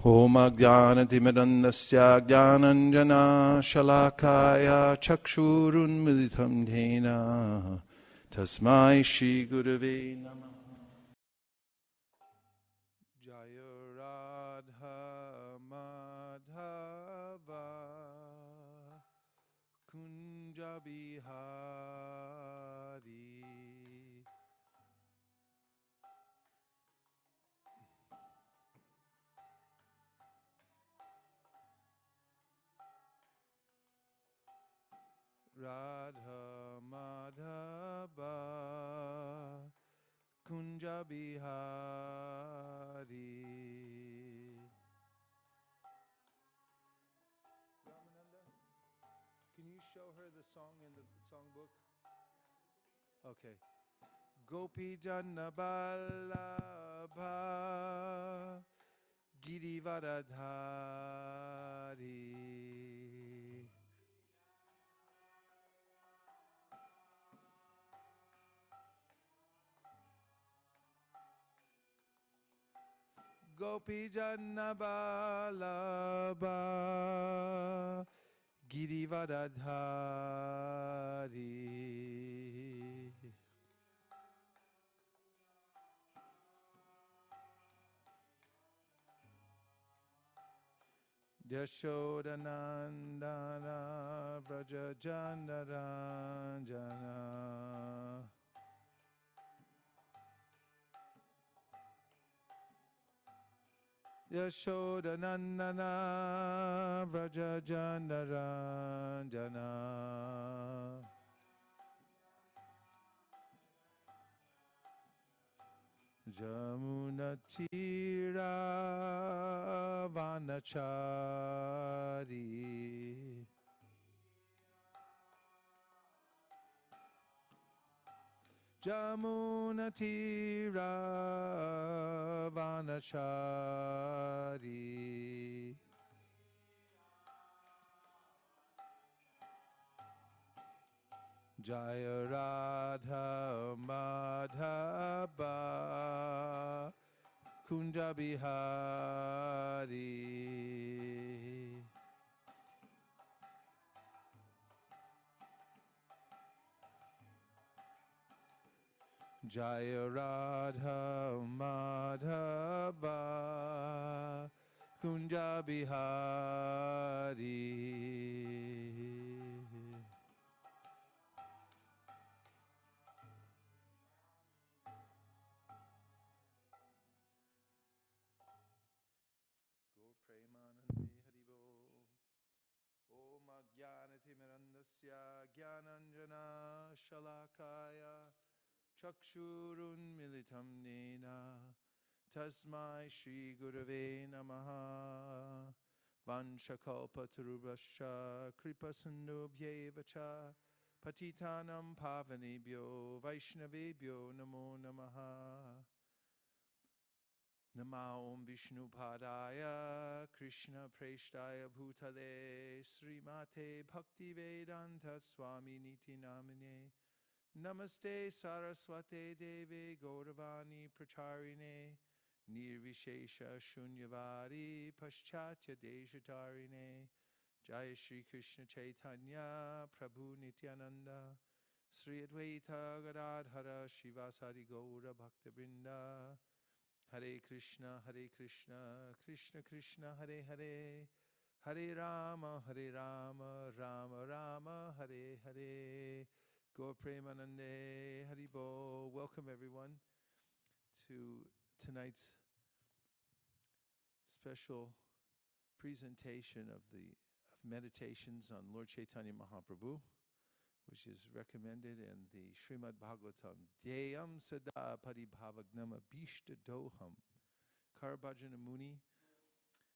Om Ajnanatimirandasya Jnananjana Shalakaya Chakshurun Militam Dhena Tasmai Shri Gurave Namah. Jaya Radha Madhava Kunja Bihari Radha Madhava Kunja Bihari. Ramananda, can you show her the song in the songbook? Okay. Gopi Janna Vallabha Girivaradhari Gopi Janna Vallabha Girivaradhari Yashodanandana Vraja Jandaranjana Yashodanandana Vraja Jandaranjana Jamunatira Vanachari Jamunatira Vanachari Jaya Radha Madhava Kunja Bihari Jaya Radha Madhava Kunja Bihari Jnananjana Shalakaya Chakshurun Militam Nena Tasmai Shri Gurave Namaha Vanshakalpatarubhascha Kripasundobhyevacha Patitanam Pavanebhyo Vaishnavebhyo Namo Namaha Nama Om Vishnu Padaya Krishna Preshtaya Bhutale Srimate Bhakti Vedanta Swami Niti Namine Namaste Saraswate Deve Gauravani Pracharine Nirvishesha Shunyavadi Paschatya Deshatarine Jai Shri Krishna Chaitanya Prabhu Nityananda Sri Advaita Gadadhara Shivasari Gaura Bhaktabinda Hare Krishna, Krishna Krishna, Hare Hare, Hare Rama, Rama Rama, Hare Hare. Gaur Premanande, Haribo. Welcome everyone to tonight's special presentation of meditations on Lord Chaitanya Mahaprabhu, which is recommended in the Srimad Bhagavatam. Deyam Sada Paribhavagnam Abhishta Doham. Karabhajana Muni,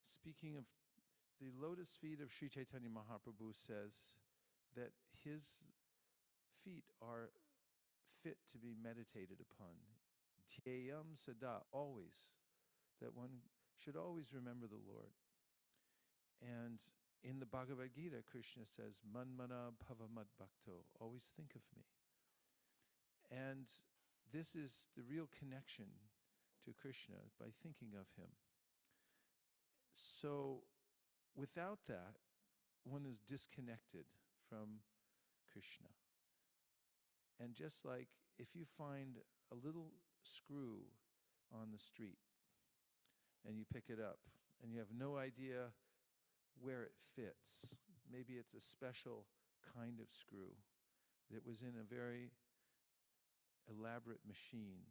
speaking of the lotus feet of Sri Chaitanya Mahaprabhu, says that his feet are fit to be meditated upon. Deyam Sada, always. That one should always remember the Lord. And in the Bhagavad Gita, Krishna says, Manmana Bhavamad Bhakto, always think of me. And this is the real connection to Krishna, by thinking of him. So without that, one is disconnected from Krishna. And just like if you find a little screw on the street and you pick it up and you have no idea where it fits, maybe it's a special kind of screw that was in a very elaborate machine.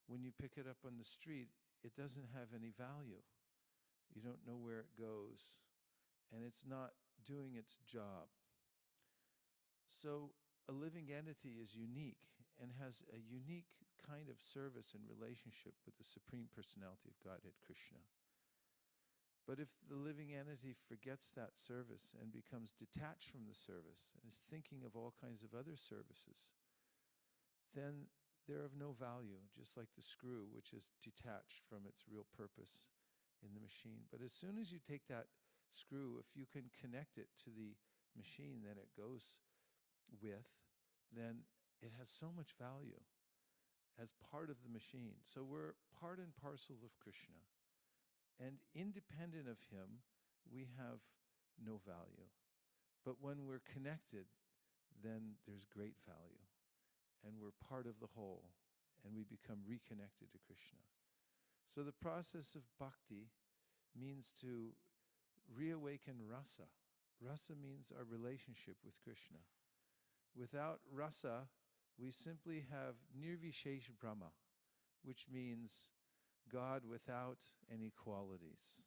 When you pick it up on the street, it doesn't have any value. You don't know where it goes, and it's not doing its job. So a living entity is unique and has a unique kind of service and relationship with the Supreme Personality of Godhead, Krishna. But if the living entity forgets that service and becomes detached from the service and is thinking of all kinds of other services, then they're of no value, just like the screw, which is detached from its real purpose in the machine. But as soon as you take that screw, if you can connect it to the machine that it goes with, then it has so much value as part of the machine. So we're part and parcel of Krishna. And independent of him, we have no value. But when we're connected, then there's great value. And we're part of the whole, and we become reconnected to Krishna. So the process of bhakti means to reawaken rasa. Rasa means our relationship with Krishna. Without rasa, we simply have nirvishesh brahma, which means God without any qualities.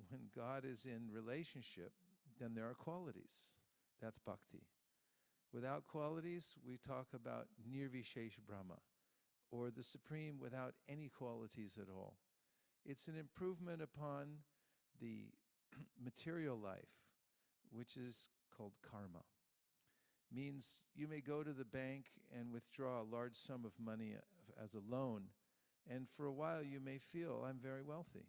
When God is in relationship, then there are qualities. That's bhakti. Without qualities, we talk about nirvishesh brahma, or the Supreme without any qualities at all. It's an improvement upon the material life, which is called karma. Means you may go to the bank and withdraw a large sum of money as a loan, and for a while you may feel, I'm very wealthy.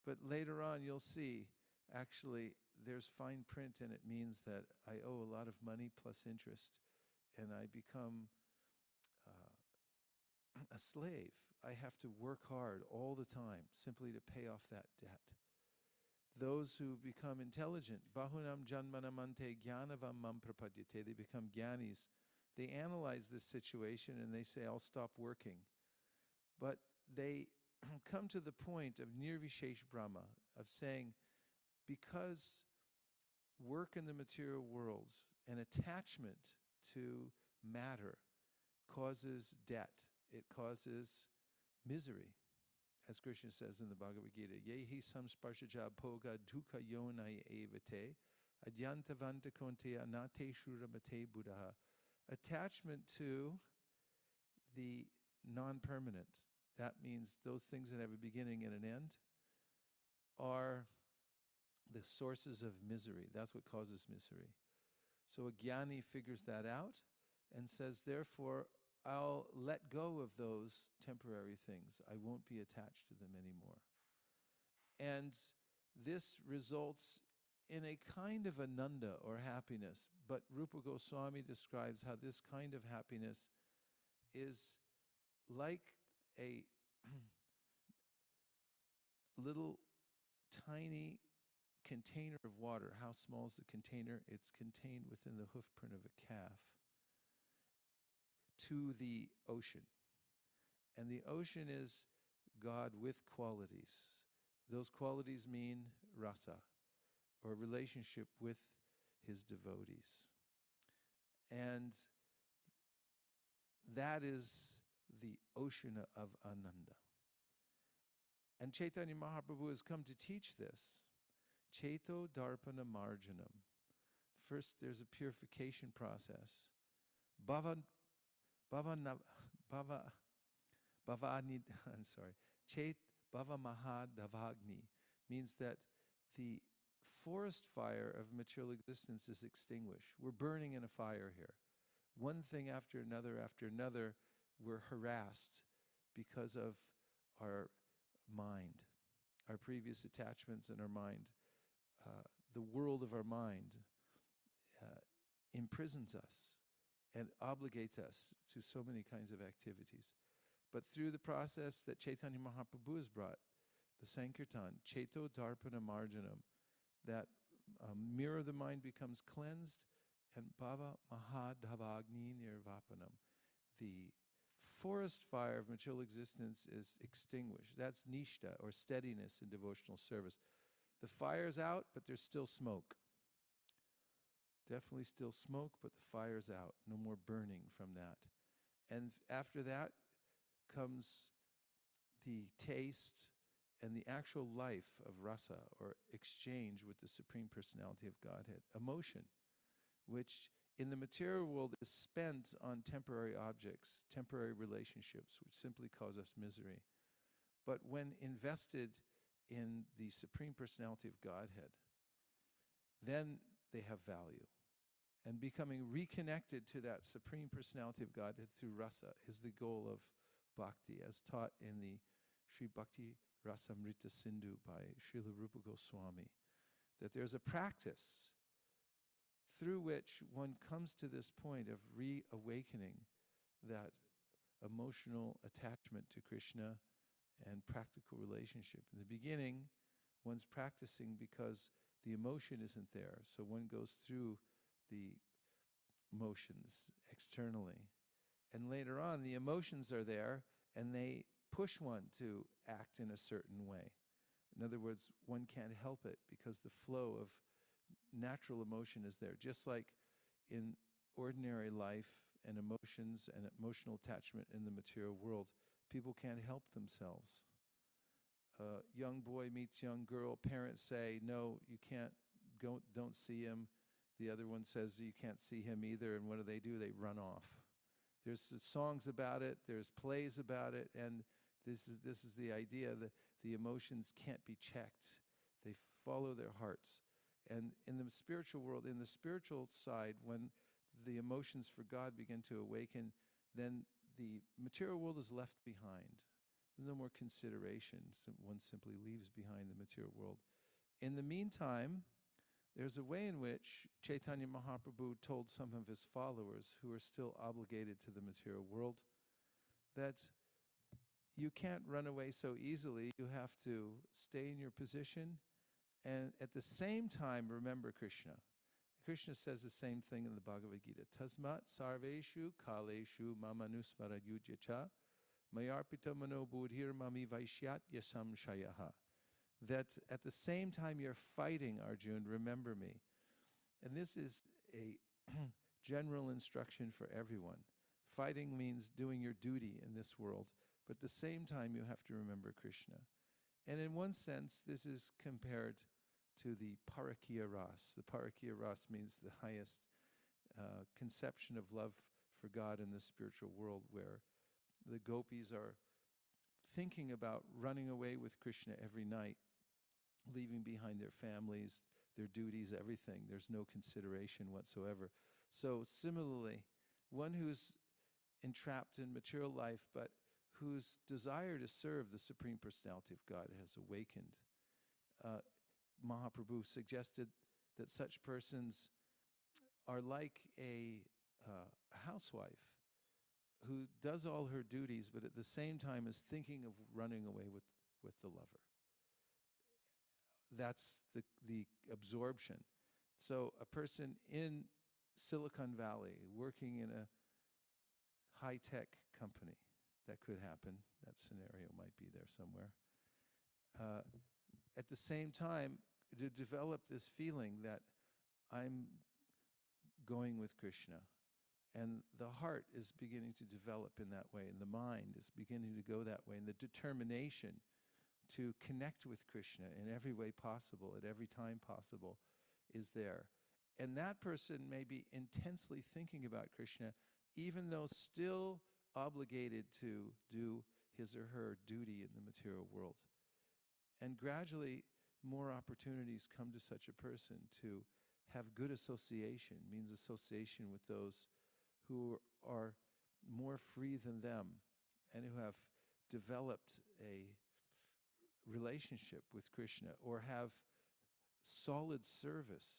But later on you'll see, actually, there's fine print and it means that I owe a lot of money plus interest, and I become a slave. I have to work hard all the time simply to pay off that debt. Those who become intelligent, bahunam janmanamante gyanavam mam prapadyate, they become gyanis. They analyze this situation and they say, I'll stop working. But they come to the point of nirvishesh brahma, of saying, because work in the material worlds and attachment to matter causes debt, it causes misery. As Krishna says in the Bhagavad Gita, yehi samsparshaja bhoga dukkha yonai evate adyantavanta konte anate shuramate buddha. Attachment to the non-permanent, that means those things that have a beginning and an end, are the sources of misery. That's what causes misery. So a jnani figures that out and says, therefore, I'll let go of those temporary things. I won't be attached to them anymore. And this results in a kind of ananda or happiness. But Rupa Goswami describes how this kind of happiness is like a little tiny container of water. How small is the container? It's contained within the hoof print of a calf, to the ocean. And the ocean is God with qualities. Those qualities mean rasa, or relationship with his devotees. And that is the ocean of Ananda. And Chaitanya Mahaprabhu has come to teach this. Chaito Darpana Marjanam. First, there's a purification process. Chait Bhava Mahadavagni means that the forest fire of material existence is extinguished. We're burning in a fire here. One thing after another, we're harassed because of our mind, our previous attachments in our mind. The world of our mind imprisons us and obligates us to so many kinds of activities. But through the process that Chaitanya Mahaprabhu has brought, the Sankirtan, Cheto Darpana Marjanam, that mirror of the mind becomes cleansed, and Bhava Mahadhavagni Nirvapanam, the forest fire of material existence is extinguished. That's nishta, or steadiness in devotional service. The fire's out, but there's still smoke. Definitely still smoke, but the fire's out. No more burning from that. And after that comes the taste and the actual life of rasa, or exchange with the Supreme Personality of Godhead. Emotion, which in the material world is spent on temporary objects, temporary relationships, which simply cause us misery. But when invested in the Supreme Personality of Godhead, then they have value. And becoming reconnected to that Supreme Personality of Godhead through rasa is the goal of bhakti, as taught in the Sri Bhakti Rasamrita Sindhu by Srila Rupa Goswami, that there's a practice through which one comes to this point of reawakening that emotional attachment to Krishna and practical relationship. In the beginning, one's practicing because the emotion isn't there, so one goes through the motions externally. And later on, the emotions are there, and they push one to act in a certain way. In other words, one can't help it because the flow of natural emotion is there. Just like in ordinary life and emotions and emotional attachment in the material world, people can't help themselves. A young boy meets young girl, parents say, no, you can't, don't see him. The other one says you can't see him either, and what do? They run off. There's songs about it, there's plays about it, and this is the idea that the emotions can't be checked. They follow their hearts. And in the spiritual world, in the spiritual side, when the emotions for God begin to awaken, then the material world is left behind. There's no more consideration. So one simply leaves behind the material world. In the meantime, there's a way in which Chaitanya Mahaprabhu told some of his followers who are still obligated to the material world that you can't run away so easily. You have to stay in your position and at the same time remember Krishna. Krishna says the same thing in the Bhagavad Gita. Tasmat sarveshu kaleshu mamanusmara yujyacha mayarpita mano buddhir mami vaishyatya samshayaha. That at the same time you're fighting, Arjun, remember me. And this is a general instruction for everyone. Fighting means doing your duty in this world, but at the same time you have to remember Krishna. And in one sense, this is compared to the Parakiya Ras. The Parakiya Ras means the highest conception of love for God in the spiritual world, where the gopis are thinking about running away with Krishna every night, leaving behind their families, their duties, everything. There's no consideration whatsoever. So similarly, one who's entrapped in material life, but whose desire to serve the Supreme Personality of God has awakened. Mahaprabhu suggested that such persons are like a housewife who does all her duties, but at the same time is thinking of running away with the lover. That's the absorption. So a person in Silicon Valley working in a high-tech company, that could happen. That scenario might be there somewhere. At the same time, to develop this feeling that I'm going with Krishna, and the heart is beginning to develop in that way, and the mind is beginning to go that way, and the determination to connect with Krishna in every way possible, at every time possible, is there. And that person may be intensely thinking about Krishna, even though still obligated to do his or her duty in the material world. And gradually, more opportunities come to such a person to have good association, means association with those who are more free than them and who have developed a relationship with Krishna or have solid service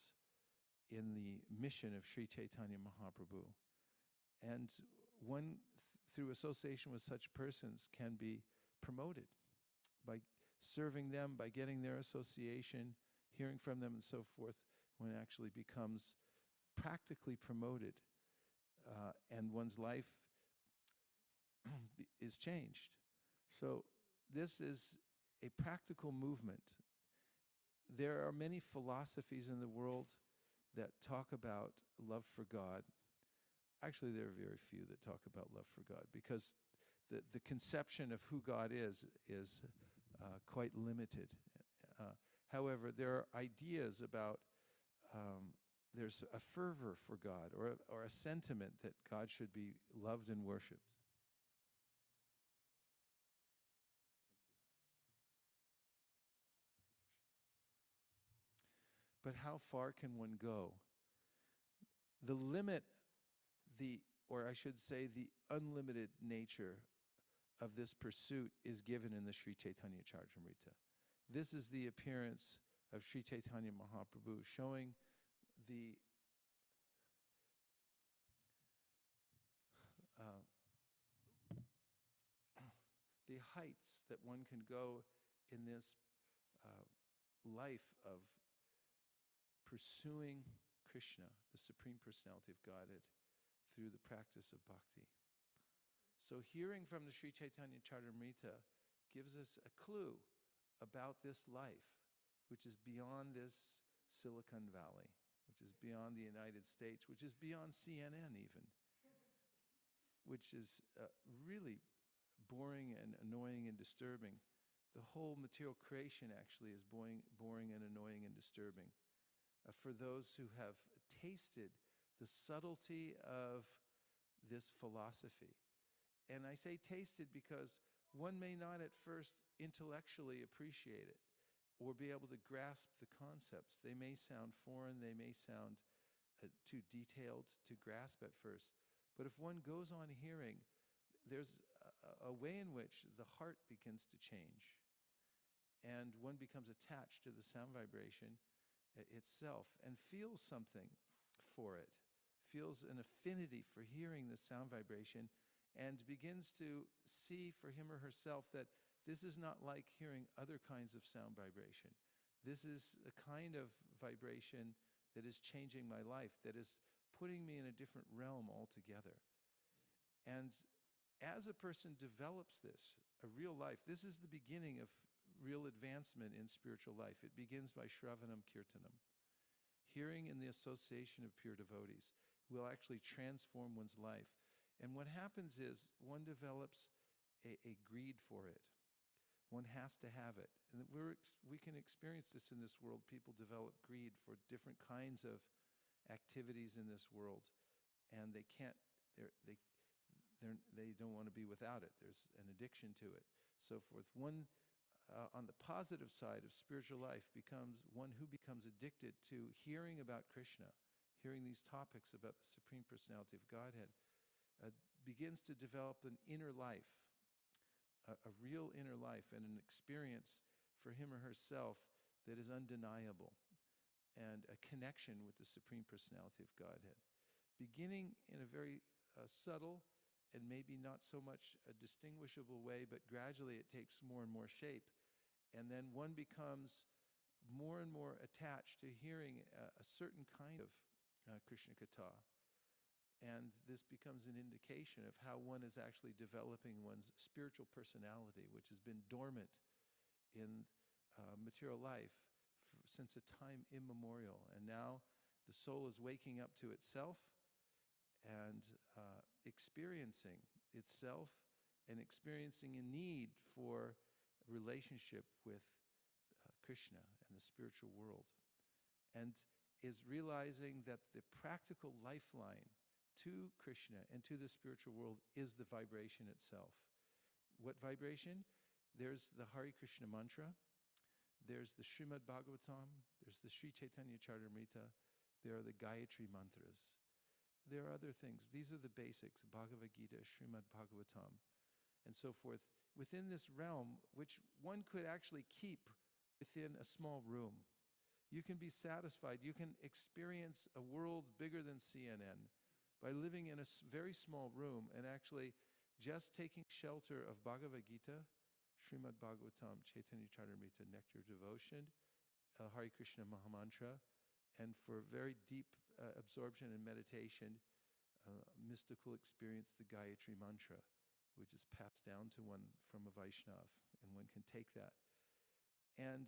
in the mission of Sri Chaitanya Mahaprabhu. And one, through association with such persons, can be promoted by serving them, by getting their association, hearing from them and so forth, one actually becomes practically promoted and one's life is changed. So this is a practical movement. There are many philosophies in the world that talk about love for God. Actually, there are very few that talk about love for God, because the conception of who God is quite limited. However, there are ideas about there's a fervor for God, or a sentiment that God should be loved and worshipped. But how far can one go? The limit, or I should say the unlimited nature of this pursuit is given in the Sri Chaitanya Charitamrita. This is the appearance of Sri Chaitanya Mahaprabhu, showing the heights that one can go in this life of pursuing Krishna, the Supreme Personality of Godhead, through the practice of bhakti. So hearing from the Sri Chaitanya Charitamrita gives us a clue about this life, which is beyond this Silicon Valley, which is beyond the United States, which is beyond CNN even, which is really boring and annoying and disturbing. The whole material creation actually is boring and annoying and disturbing. For those who have tasted the subtlety of this philosophy. And I say tasted because one may not at first intellectually appreciate it or be able to grasp the concepts. They may sound foreign, they may sound too detailed to grasp at first. But if one goes on hearing, there's a way in which the heart begins to change, and one becomes attached to the sound vibration itself and feels something for it, feels an affinity for hearing the sound vibration, and begins to see for him or herself that this is not like hearing other kinds of sound vibration. This is a kind of vibration that is changing my life, that is putting me in a different realm altogether. And as a person develops this, a real life, this is the beginning of real advancement in spiritual life. It begins by Shravanam Kirtanam. Hearing in the association of pure devotees will actually transform one's life. And what happens is one develops a greed for it. One has to have it. And we can experience this in this world. People develop greed for different kinds of activities in this world, and they can't, they don't want to be without it. There's an addiction to it, so forth. One, on the positive side of spiritual life, becomes one who becomes addicted to hearing about Krishna, hearing these topics about the Supreme Personality of Godhead, begins to develop an inner life, a real inner life, and an experience for him or herself that is undeniable, and a connection with the Supreme Personality of Godhead, beginning in a very subtle and maybe not so much a distinguishable way, but gradually it takes more and more shape. And then one becomes more and more attached to hearing a certain kind of Krishna Katha. And this becomes an indication of how one is actually developing one's spiritual personality, which has been dormant in material life since a time immemorial. And now the soul is waking up to itself and experiencing itself and experiencing a need for relationship with Krishna and the spiritual world, and is realizing that the practical lifeline to Krishna and to the spiritual world is the vibration itself. What vibration? There's the Hare Krishna mantra, there's the Srimad Bhagavatam, there's the Sri Chaitanya Charitamrita, there are the Gayatri mantras. There are other things. These are the basics, Bhagavad Gita, Srimad Bhagavatam, and so forth, within this realm, which one could actually keep within a small room. You can be satisfied. You can experience a world bigger than CNN by living in a very small room and actually just taking shelter of Bhagavad Gita, Srimad Bhagavatam, Chaitanya Charitamrita, Nectar Devotion, Hare Krishna Mahamantra, and for very deep absorption and meditation, mystical experience, the Gayatri Mantra, which is passed down to one from a Vaishnav, and one can take that. And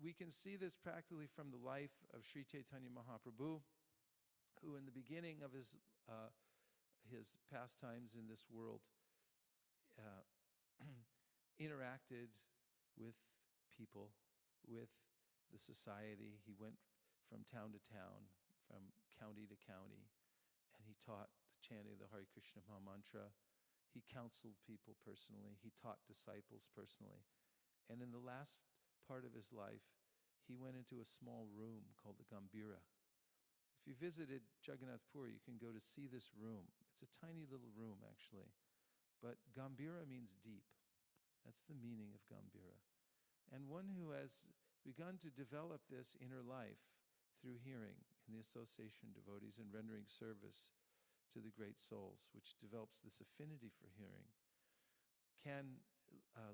we can see this practically from the life of Sri Chaitanya Mahaprabhu, who in the beginning of his pastimes in this world interacted with people, with the society. He went from town to town, from county to county, and he taught the chanting of the Hare Krishna Maha Mantra. He counseled people personally. He taught disciples personally. And in the last part of his life, he went into a small room called the Gambhira. If you visited Jagannath Puri, you can go to see this room. It's a tiny little room, actually. But Gambhira means deep. That's the meaning of Gambhira. And one who has begun to develop this inner life through hearing in the association of devotees and rendering service to the great souls, which develops this affinity for hearing, can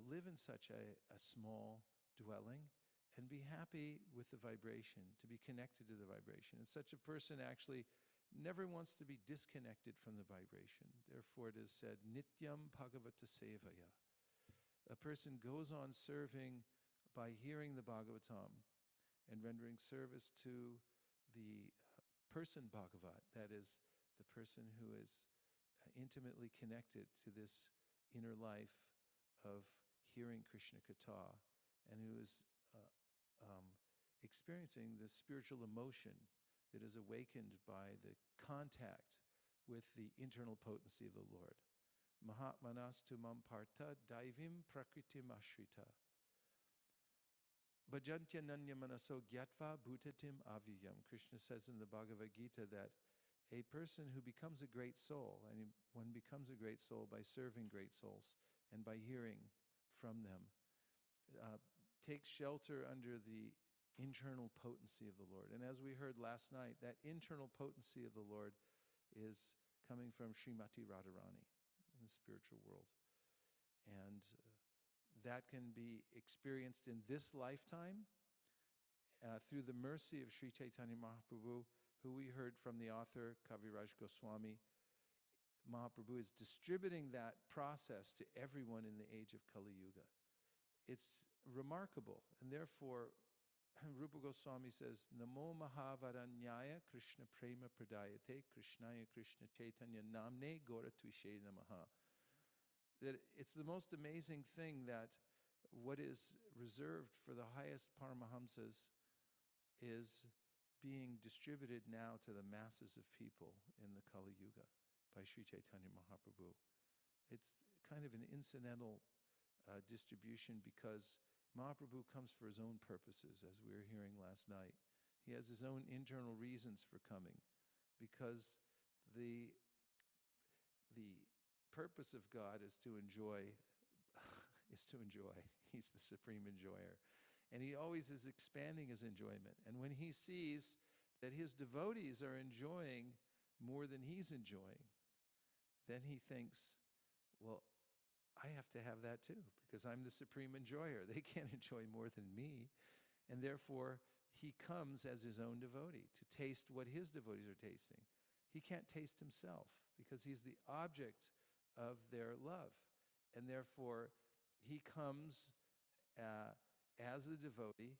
live in such a small dwelling and be happy with the vibration, to be connected to the vibration. And such a person actually never wants to be disconnected from the vibration. Therefore it is said, Nityam Bhagavata Sevaya. A person goes on serving by hearing the Bhagavatam and rendering service to the person Bhagavat, that is, the person who is intimately connected to this inner life of hearing Krishna Katha, and who is experiencing the spiritual emotion that is awakened by the contact with the internal potency of the Lord. Mahatmanastu mam partha daivim prakritim ashrita. Bhajantya nanya manaso gyatva bhutatim aviyam. Krishna says in the Bhagavad Gita that a person who becomes a great soul, and one becomes a great soul by serving great souls and by hearing from them, takes shelter under the internal potency of the Lord. And as we heard last night, that internal potency of the Lord is coming from Srimati Radharani in the spiritual world. And that can be experienced in this lifetime through the mercy of Sri Chaitanya Mahaprabhu, who we heard from the author, Kaviraj Goswami. Mahaprabhu is distributing that process to everyone in the age of Kali Yuga. It's remarkable, and therefore Rupa Goswami says, Namo Mahavaranyaya Krishna Prema Pradayate Krishnaya Krishna Chaitanya Namne Gora Tvishe Namaha. That it's the most amazing thing that what is reserved for the highest Paramahamsas is being distributed now to the masses of people in the Kali Yuga by Sri Chaitanya Mahaprabhu. It's kind of an incidental distribution because Mahaprabhu comes for his own purposes, as we were hearing last night. He has his own internal reasons for coming, because the purpose of God is to enjoy, He's the supreme enjoyer. And he always is expanding his enjoyment. And when he sees that his devotees are enjoying more than he's enjoying, then he thinks, well, I have to have that too, because I'm the supreme enjoyer. They can't enjoy more than me. And therefore, he comes as his own devotee to taste what his devotees are tasting. He can't taste himself because he's the object of their love. And therefore, he comes as a devotee.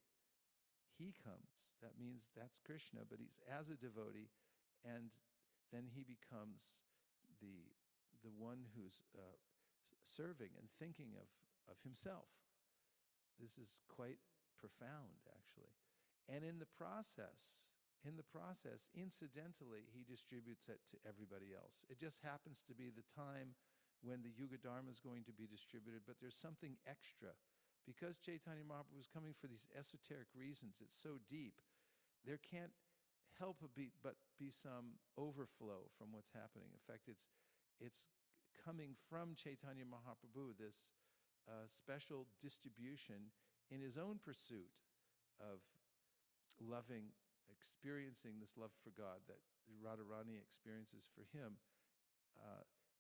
He comes. That means that's Krishna, but he's as a devotee, and then he becomes the one who's serving and thinking of himself. This is quite profound, actually. And in the process, incidentally, he distributes it to everybody else. It just happens to be the time when the Yuga Dharma is going to be distributed, but there's something extra. Because Chaitanya Mahaprabhu is coming for these esoteric reasons, it's so deep, there can't help but be some overflow from what's happening. In fact, it's coming from Chaitanya Mahaprabhu, this special distribution in his own pursuit of loving, experiencing this love for God that Radharani experiences for him.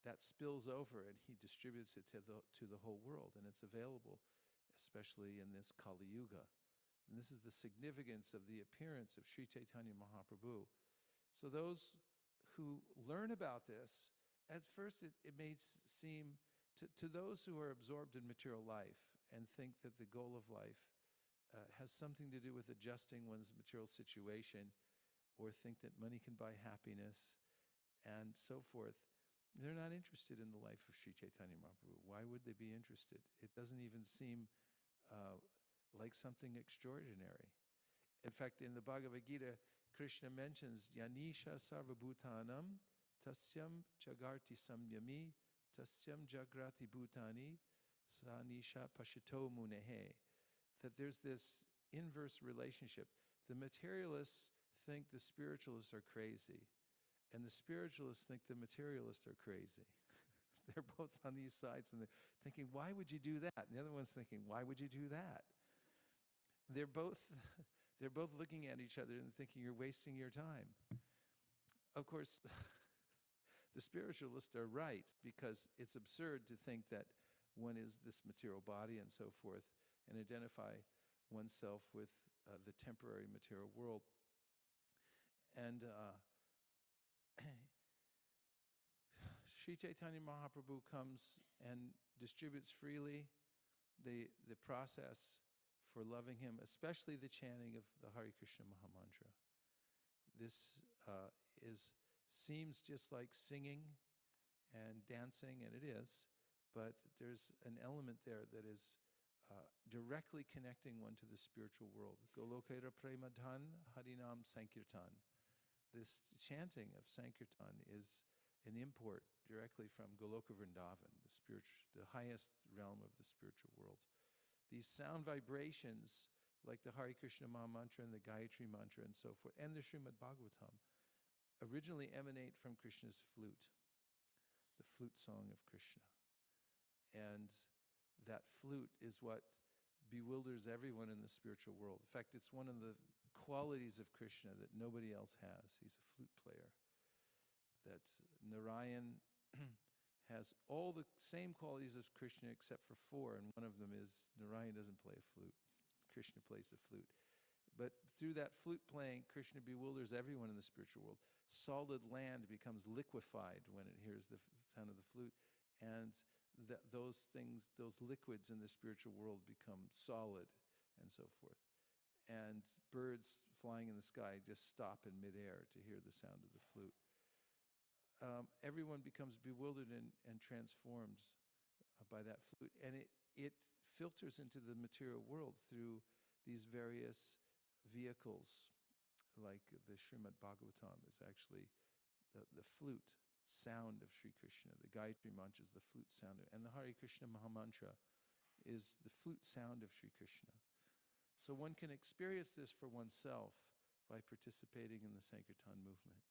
that spills over and he distributes it to the whole world, and it's available, especially in this Kali Yuga. And this is the significance of the appearance of Sri Chaitanya Mahaprabhu. So those who learn about this, at first it may seem, to those who are absorbed in material life and think that the goal of life has something to do with adjusting one's material situation, or think that money can buy happiness and so forth, they're not interested in the life of Sri Chaitanya Mahaprabhu. Why would they be interested? It doesn't even seem like something extraordinary. In fact, in the Bhagavad Gita, Krishna mentions Yanisha Sarvabhutanam Tasyam Jagarti Samyami Tasyam Jagrati Bhutani Sanisha Pashito Munehe. That there's this inverse relationship. The materialists think the spiritualists are crazy, and the spiritualists think the materialists are crazy. They're both on these sides, and they're thinking, why would you do that? And the other one's thinking, why would you do that? They're both looking at each other and thinking, you're wasting your time. Of course, the spiritualists are right, because it's absurd to think that one is this material body and so forth, and identify oneself with the temporary material world. And Sri Chaitanya Mahaprabhu comes and distributes freely the process for loving him, especially the chanting of the Hare Krishna Mahamantra. This seems just like singing and dancing, and it is, but there's an element there that is directly connecting one to the spiritual world. Golokera Premadhan Harinam Sankirtan. This chanting of Sankirtan is an import directly from Goloka Vrindavan, the highest realm of the spiritual world. These sound vibrations, like the Hare Krishna Mahamantra and the Gayatri Mantra and so forth, and the Srimad Bhagavatam, originally emanate from Krishna's flute, the flute song of Krishna. And that flute is what bewilders everyone in the spiritual world. In fact, it's one of the qualities of Krishna that nobody else has. He's a flute player. That Narayan has all the same qualities as Krishna except for 4, and one of them is Narayan doesn't play a flute. Krishna plays the flute. But through that flute playing, Krishna bewilders everyone in the spiritual world. Solid land becomes liquefied when it hears the sound of the flute, and those things, those liquids in the spiritual world become solid and so forth. And birds flying in the sky just stop in midair to hear the sound of the flute. Everyone becomes bewildered and transformed by that flute. And it filters into the material world through these various vehicles, like the Srimad Bhagavatam is actually the flute sound of Sri Krishna. The Gayatri Mantra is the flute sound, and the Hare Krishna Mahamantra is the flute sound of Sri Krishna. So one can experience this for oneself by participating in the Sankirtan movement.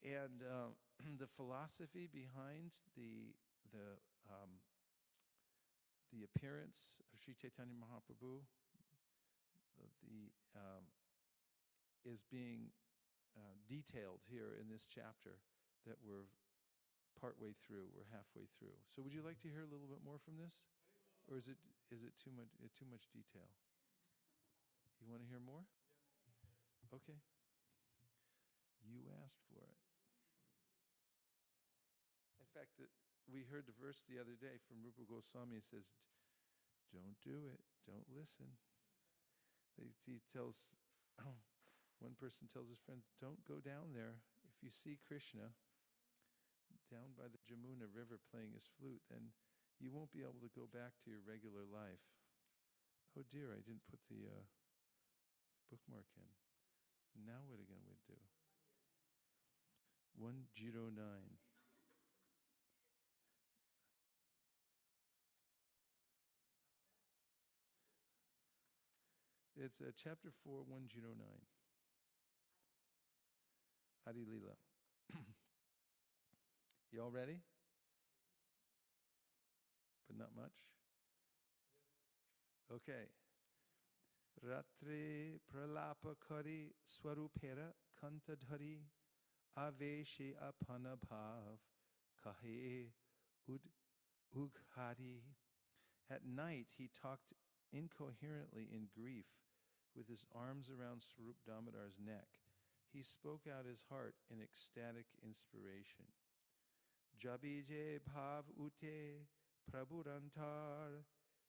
And the philosophy behind the appearance of Sri Chaitanya Mahaprabhu is being detailed here in this chapter that we're partway through. We're halfway through. So would you like to hear a little bit more from this? Or is it too much detail? You want to hear more? Yes. Okay. You asked for it. In fact, we heard the verse the other day from Rupa Goswami. It says, don't do it. Don't listen. He tells, one person tells his friends, don't go down there. If you see Krishna down by the Jamuna River playing his flute, then you won't be able to go back to your regular life. Oh dear, I didn't put the bookmark in. Now what again we do? 109. It's chapter 4, 109. Adi Lila. You all ready? But not much? Yes. Okay. Ratri pralapa kari swarupera kantadhari aveshe apana bhav kahe ughari. At night, he talked incoherently in grief with his arms around Swarup Damodar's neck. He spoke out his heart in ecstatic inspiration. Jabije bhav ute prabhurantar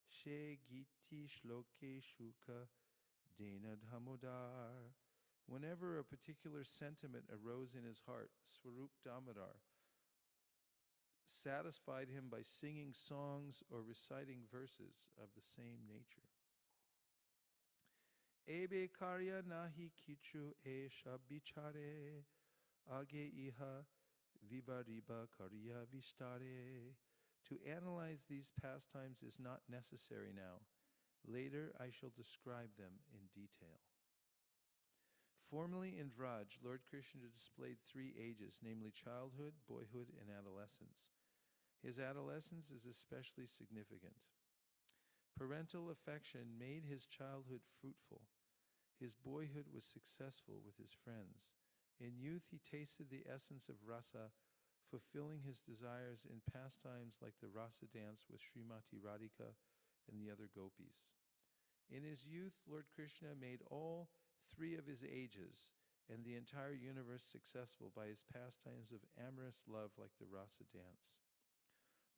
she giti shloke shuka dena dhamodar. Whenever a particular sentiment arose in his heart, Swarup Damodar satisfied him by singing songs or reciting verses of the same nature. Ebe karya nahi kichu e shabichare age iha vivariba karya vistare. To analyze these pastimes is not necessary now. Later I shall describe them in detail. Formerly in Vraj, Lord Krishna displayed 3 ages, namely childhood, boyhood, and adolescence. His adolescence is especially significant. Parental affection made his childhood fruitful. His boyhood was successful with his friends. In youth, he tasted the essence of rasa, fulfilling his desires in pastimes like the rasa dance with Srimati Radhika and the other gopis. In his youth, Lord Krishna made all 3 of his ages and the entire universe successful by his pastimes of amorous love like the rasa dance.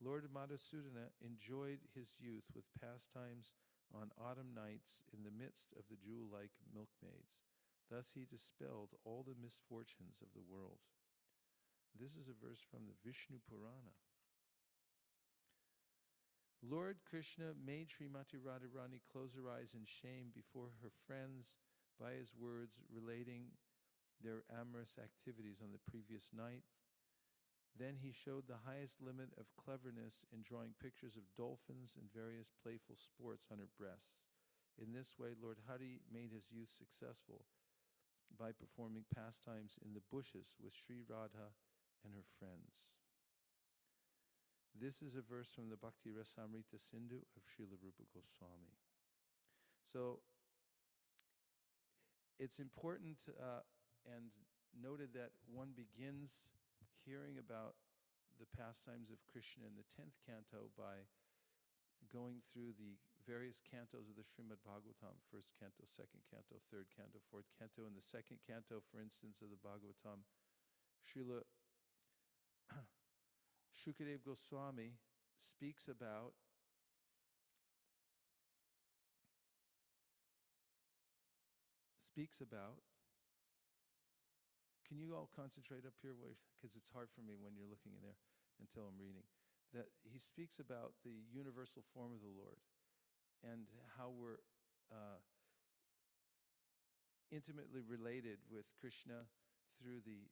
Lord Madhusudana enjoyed his youth with pastimes on autumn nights in the midst of the jewel-like milkmaids. Thus he dispelled all the misfortunes of the world. This is a verse from the Vishnu Purana. Lord Krishna made Srimati Radharani close her eyes in shame before her friends by his words relating their amorous activities on the previous night. Then he showed the highest limit of cleverness in drawing pictures of dolphins and various playful sports on her breasts. In this way, Lord Hari made his youth successful by performing pastimes in the bushes with Sri Radha and her friends. This is a verse from the Bhakti Rasamrita Sindhu of Srila Rupa Goswami. So it's important and noted that one begins hearing about the pastimes of Krishna in the 10th canto by going through the various cantos of the Srimad Bhagavatam, first canto, second canto, third canto, fourth canto. In the second canto, for instance, of the Bhagavatam, Srila Shukadev Goswami speaks about can you all concentrate up here? Because it's hard for me when you're looking in there until I'm reading. That he speaks about the universal form of the Lord and how we're intimately related with Krishna through the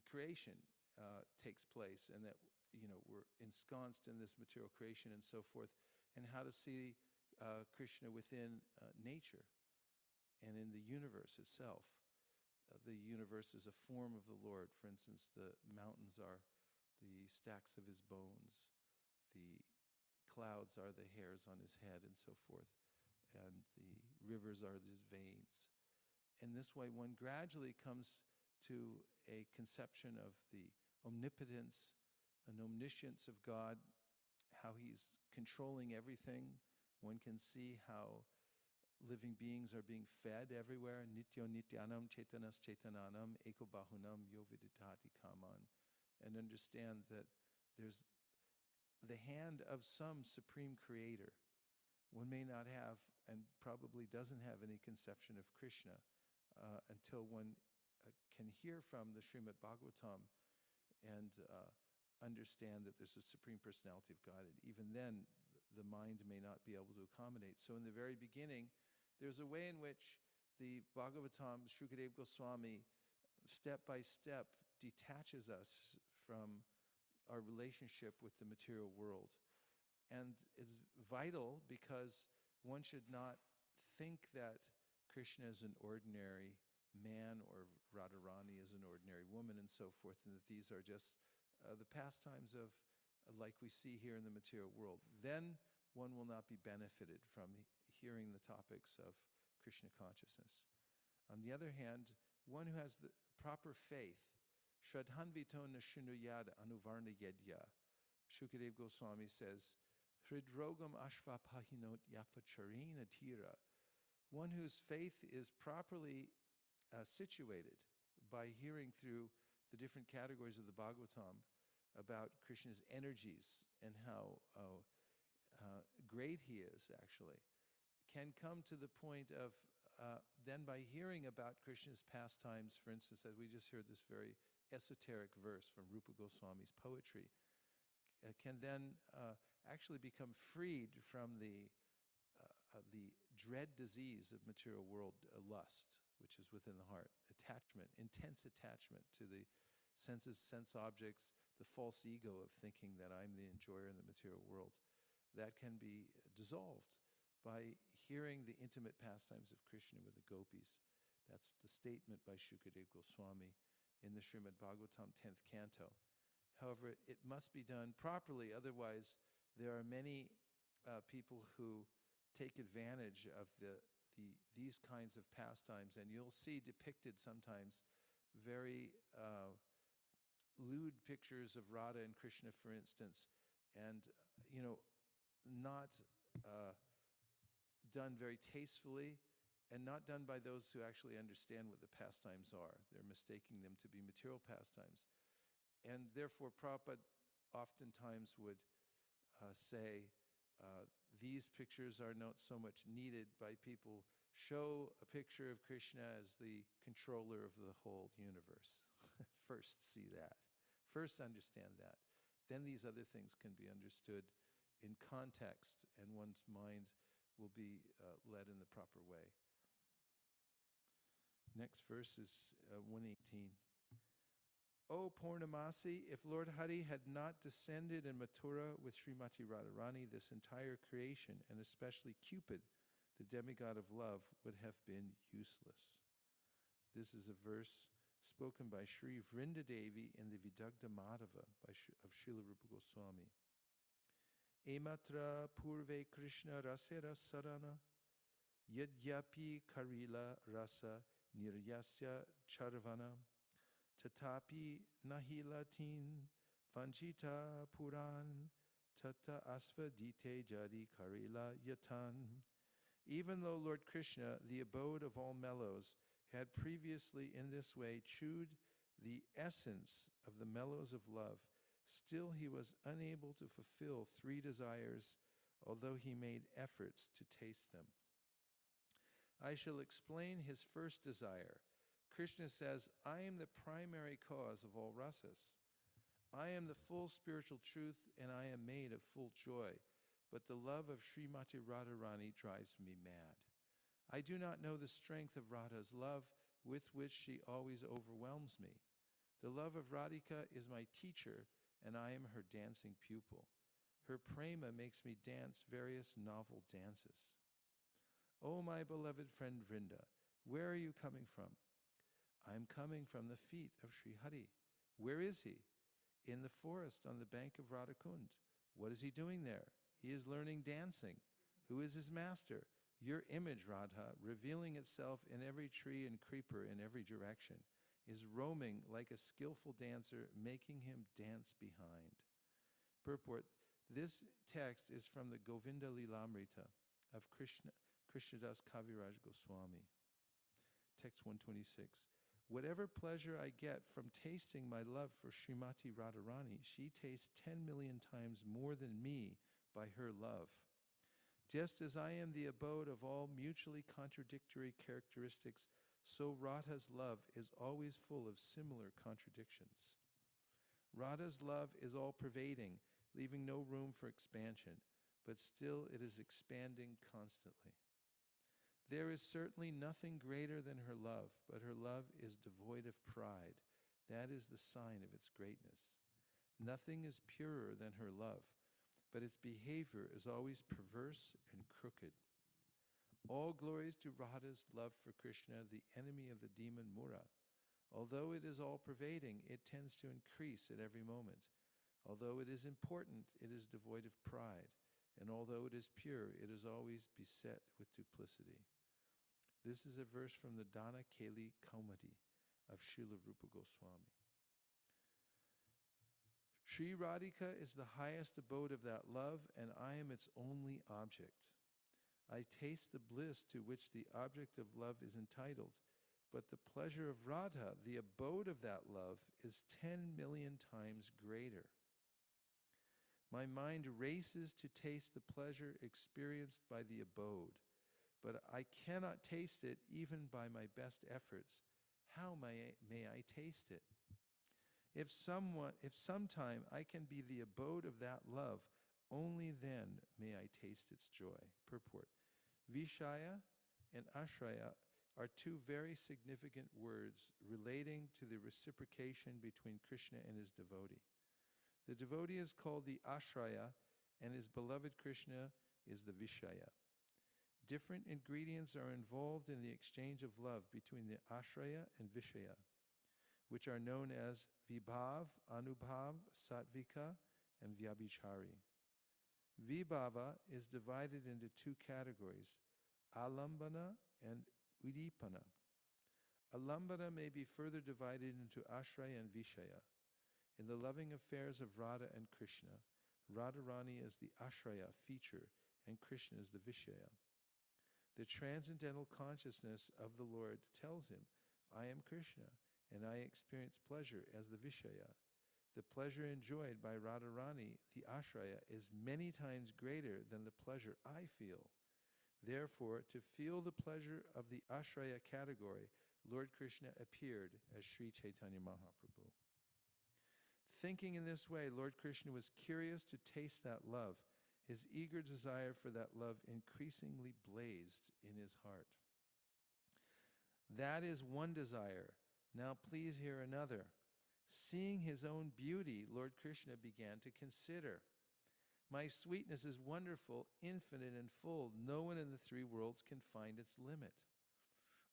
creation takes place, and that we're ensconced in this material creation and so forth, and how to see Krishna within nature and in the universe itself. The universe is a form of the Lord. For instance, the mountains are the stacks of his bones, the clouds are the hairs on his head, and so forth, and the rivers are his veins. In this way, one gradually comes to a conception of the omnipotence and omniscience of God, how he's controlling everything. One can see how living beings are being fed everywhere. Nityo nityanam chetanas chetananam eko bahunam yo viditati kaman. And understand that there's the hand of some supreme creator. One may not have, and probably doesn't have, any conception of Krishna until one can hear from the Srimad Bhagavatam and understand that there's a Supreme Personality of God. And even then, the mind may not be able to accommodate. So in the very beginning, there's a way in which the Bhagavatam, Shukadev Goswami, step by step detaches us from our relationship with the material world. And it's vital because one should not think that Krishna is an ordinary man or Radharani is an ordinary woman and so forth, and that these are just the pastimes of like we see here in the material world. Then one will not be benefited from hearing the topics of Krishna consciousness. On the other hand, one who has the proper faith Shradhanvito Nashinuyad Anuvarna Yedya. Shukadev Goswami says, Hridrogam Ashvapahinot Yapacharina Tira. One whose faith is properly situated by hearing through the different categories of the Bhagavatam about Krishna's energies and how great he is, actually, can come to the point of then by hearing about Krishna's pastimes, for instance, as we just heard this very esoteric verse from Rupa Goswami's poetry, can then actually become freed from the dread disease of material world lust, which is within the heart, attachment, intense attachment to the senses, sense objects, the false ego of thinking that I'm the enjoyer in the material world. That can be dissolved by hearing the intimate pastimes of Krishna with the gopis. That's the statement by Shukadev Goswami in the Srimad Bhagavatam 10th canto. However, it must be done properly, otherwise there are many people who take advantage of these kinds of pastimes, and you'll see depicted sometimes very lewd pictures of Radha and Krishna, for instance, and not done very tastefully, and not done by those who actually understand what the pastimes are. They're mistaking them to be material pastimes. And therefore, Prabhupada oftentimes would say, these pictures are not so much needed by people. Show a picture of Krishna as the controller of the whole universe. First see that. First understand that. Then these other things can be understood in context, and one's mind will be led in the proper way. Next verse is 118. O Purnamasi, if Lord Hari had not descended in Mathura with Srimati Radharani, this entire creation, and especially Cupid, the demigod of love, would have been useless. This is a verse spoken by Sri Vrindadevi in the Vidagdha Madhava of Srila Rupa Goswami. Ematra purve Krishna rasera sarana, yadyapi karila rasa niryasya charvana, tatapi nahi latin vanchita puran, tata asvadite jadi karila yatan. Even though Lord Krishna, the abode of all mellows, had previously in this way chewed the essence of the mellows of love, still he was unable to fulfill three desires, although he made efforts to taste them. I shall explain his first desire. Krishna says, I am the primary cause of all rasas. I am the full spiritual truth, and I am made of full joy. But the love of Srimati Radharani drives me mad. I do not know the strength of Radha's love, with which she always overwhelms me. The love of Radhika is my teacher, and I am her dancing pupil. Her prema makes me dance various novel dances. O my beloved friend Vrinda, where are you coming from? I am coming from the feet of Sri Hari. Where is he? In the forest on the bank of Radhakund. What is he doing there? He is learning dancing. Who is his master? Your image, Radha, revealing itself in every tree and creeper in every direction, is roaming like a skillful dancer, making him dance behind. Purport: this text is from the Govinda Lilamrita of Krishnadas Kaviraj Goswami. Text 126. Whatever pleasure I get from tasting my love for Srimati Radharani, she tastes 10 million times more than me by her love. Just as I am the abode of all mutually contradictory characteristics, so Radha's love is always full of similar contradictions. Radha's love is all-pervading, leaving no room for expansion, but still it is expanding constantly. There is certainly nothing greater than her love, but her love is devoid of pride. That is the sign of its greatness. Nothing is purer than her love, but its behavior is always perverse and crooked. All glories to Radha's love for Krishna, the enemy of the demon Mura. Although it is all-pervading, it tends to increase at every moment. Although it is important, it is devoid of pride. And although it is pure, it is always beset with duplicity. This is a verse from the Dana Keli Kaumati of Srila Rupa Goswami. Sri Radhika is the highest abode of that love, and I am its only object. I taste the bliss to which the object of love is entitled, but the pleasure of Radha, the abode of that love, is 10 million times greater. My mind races to taste the pleasure experienced by the abode, but I cannot taste it even by my best efforts. How may I taste it? If sometime I can be the abode of that love, only then may I taste its joy. Purport. Vishaya and Ashraya are two very significant words relating to the reciprocation between Krishna and his devotee. The devotee is called the Ashraya, and his beloved Krishna is the Vishaya. Different ingredients are involved in the exchange of love between the Ashraya and Vishaya, which are known as Vibhav, Anubhav, Sattvika, and Vyabhichari. Vibhava is divided into two categories, Alambana and Udipana. Alambana may be further divided into Ashraya and Vishaya. In the loving affairs of Radha and Krishna, Radharani is the Ashraya feature and Krishna is the Vishaya. The transcendental consciousness of the Lord tells him, I am Krishna, and I experience pleasure as the Vishaya. The pleasure enjoyed by Radharani, the Ashraya, is many times greater than the pleasure I feel. Therefore, to feel the pleasure of the Ashraya category, Lord Krishna appeared as Sri Chaitanya Mahaprabhu. Thinking in this way, Lord Krishna was curious to taste that love. His eager desire for that love increasingly blazed in his heart. That is one desire. Now please hear another. Seeing his own beauty, Lord Krishna began to consider. My sweetness is wonderful, infinite, and full. No one in the three worlds can find its limit.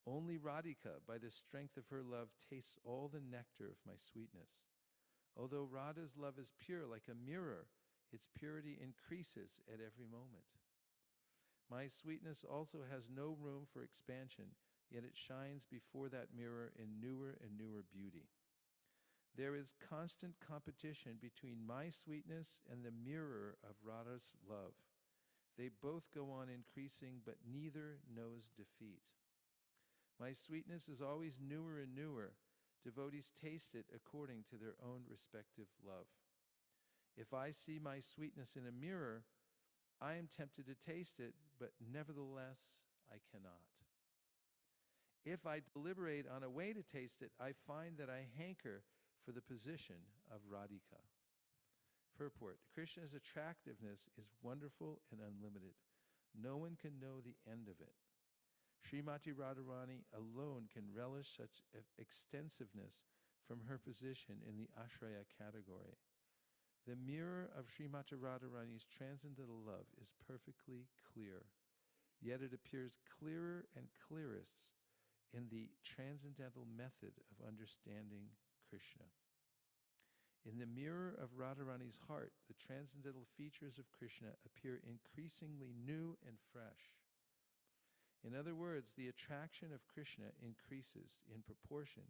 Only Radhika, by the strength of her love, tastes all the nectar of my sweetness. Although Radha's love is pure like a mirror, its purity increases at every moment. My sweetness also has no room for expansion, yet it shines before that mirror in newer and newer beauty. There is constant competition between my sweetness and the mirror of Radha's love. They both go on increasing, but neither knows defeat. My sweetness is always newer and newer. Devotees taste it according to their own respective love. If I see my sweetness in a mirror, I am tempted to taste it, but nevertheless I cannot. If I deliberate on a way to taste it, I find that I hanker for the position of Radhika. Purport. Krishna's attractiveness is wonderful and unlimited. No one can know the end of it. Srimati Radharani alone can relish such extensiveness from her position in the Ashraya category. The mirror of Srimati Radharani's transcendental love is perfectly clear, yet it appears clearer and clearest in the transcendental method of understanding Krishna. In the mirror of Radharani's heart, the transcendental features of Krishna appear increasingly new and fresh. In other words, the attraction of Krishna increases in proportion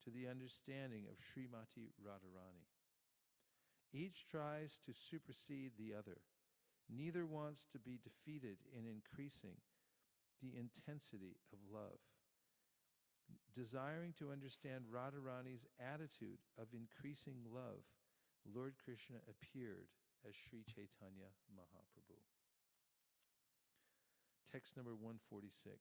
to the understanding of Srimati Radharani. Each tries to supersede the other. Neither wants to be defeated in increasing the intensity of love. Desiring to understand Radharani's attitude of increasing love, Lord Krishna appeared as Sri Chaitanya Mahaprabhu. Text number 146.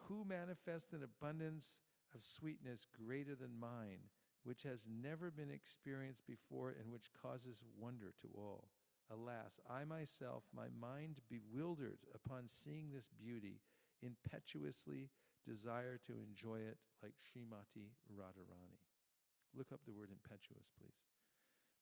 Who manifests an abundance of sweetness greater than mine, which has never been experienced before and which causes wonder to all? Alas, I myself, my mind bewildered upon seeing this beauty, impetuously desire to enjoy it like Srimati Radharani. Look up the word impetuous, please.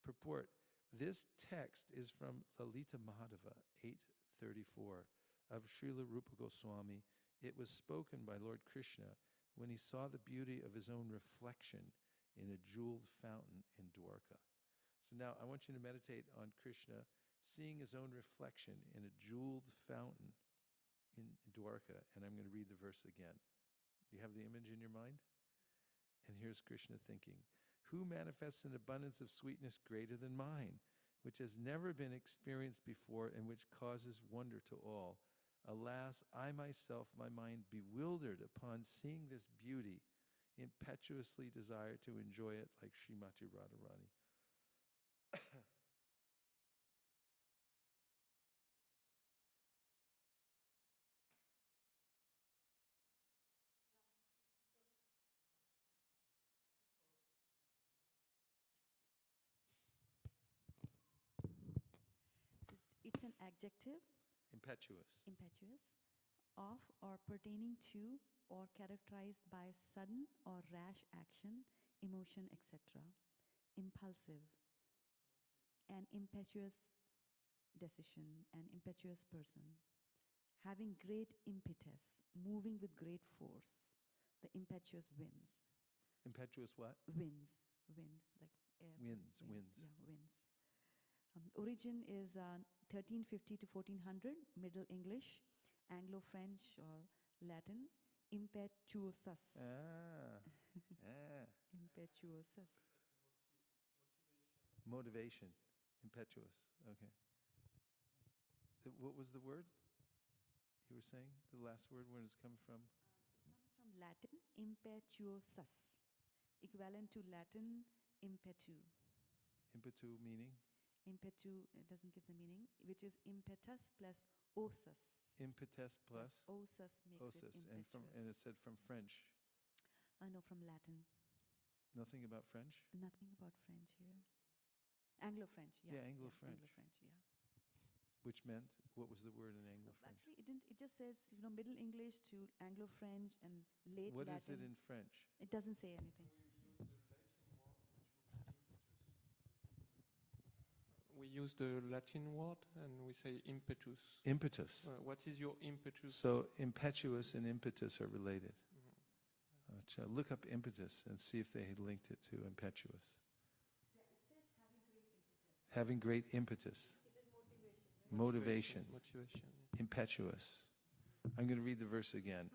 Purport. This text is from Lalita Mahadeva 834 of Srila Rupa Goswami. It was spoken by Lord Krishna when he saw the beauty of his own reflection in a jeweled fountain in Dwarka. So now I want you to meditate on Krishna seeing his own reflection in a jeweled fountain in Dwarka, and I'm going to read the verse again. Do you have the image in your mind? And here's Krishna thinking, Who manifests an abundance of sweetness greater than mine, which has never been experienced before and which causes wonder to all? Alas, I myself, my mind bewildered upon seeing this beauty, impetuously desire to enjoy it like Srimati Radharani. So it's an adjective, Impetuous. impetuous, of or pertaining to or characterized by sudden or rash action, emotion, etc. Impulsive, an impetuous decision, an impetuous person. Having great impetus, moving with great force. The impetuous wins. Impetuous what? Winds, wind, like air. Winds. Yeah, winds. Origin is 1350 to 1400, Middle English, Anglo-French or Latin, impetuosus. Impetuosus. Motivation. Impetuous. Okay. What was the word you were saying? The last word, where does it come from? It comes from Latin, impetuosus, equivalent to Latin impetu. Impetu meaning? Impetu, it doesn't give the meaning, which is impetus plus osus. Impetus plus Osus makes osus. it And impetuous. it said from French. No, from Latin. Nothing about French? Nothing about French here. Anglo-French, yeah. Yeah, Anglo-French. Anglo-French, yeah. Which meant, what was the word in Anglo-French? Actually, it didn't. It just says, Middle English to Anglo-French and late What Latin. is it in French? It doesn't say anything. We use the Latin word and we say impetus. Impetus. What is your impetus? So impetuous and impetus are related. Look up impetus and see if they had linked it to impetuous. Yeah, it says Having great impetus. Motivation. Motivation. Impetuous. I'm going to read the verse again.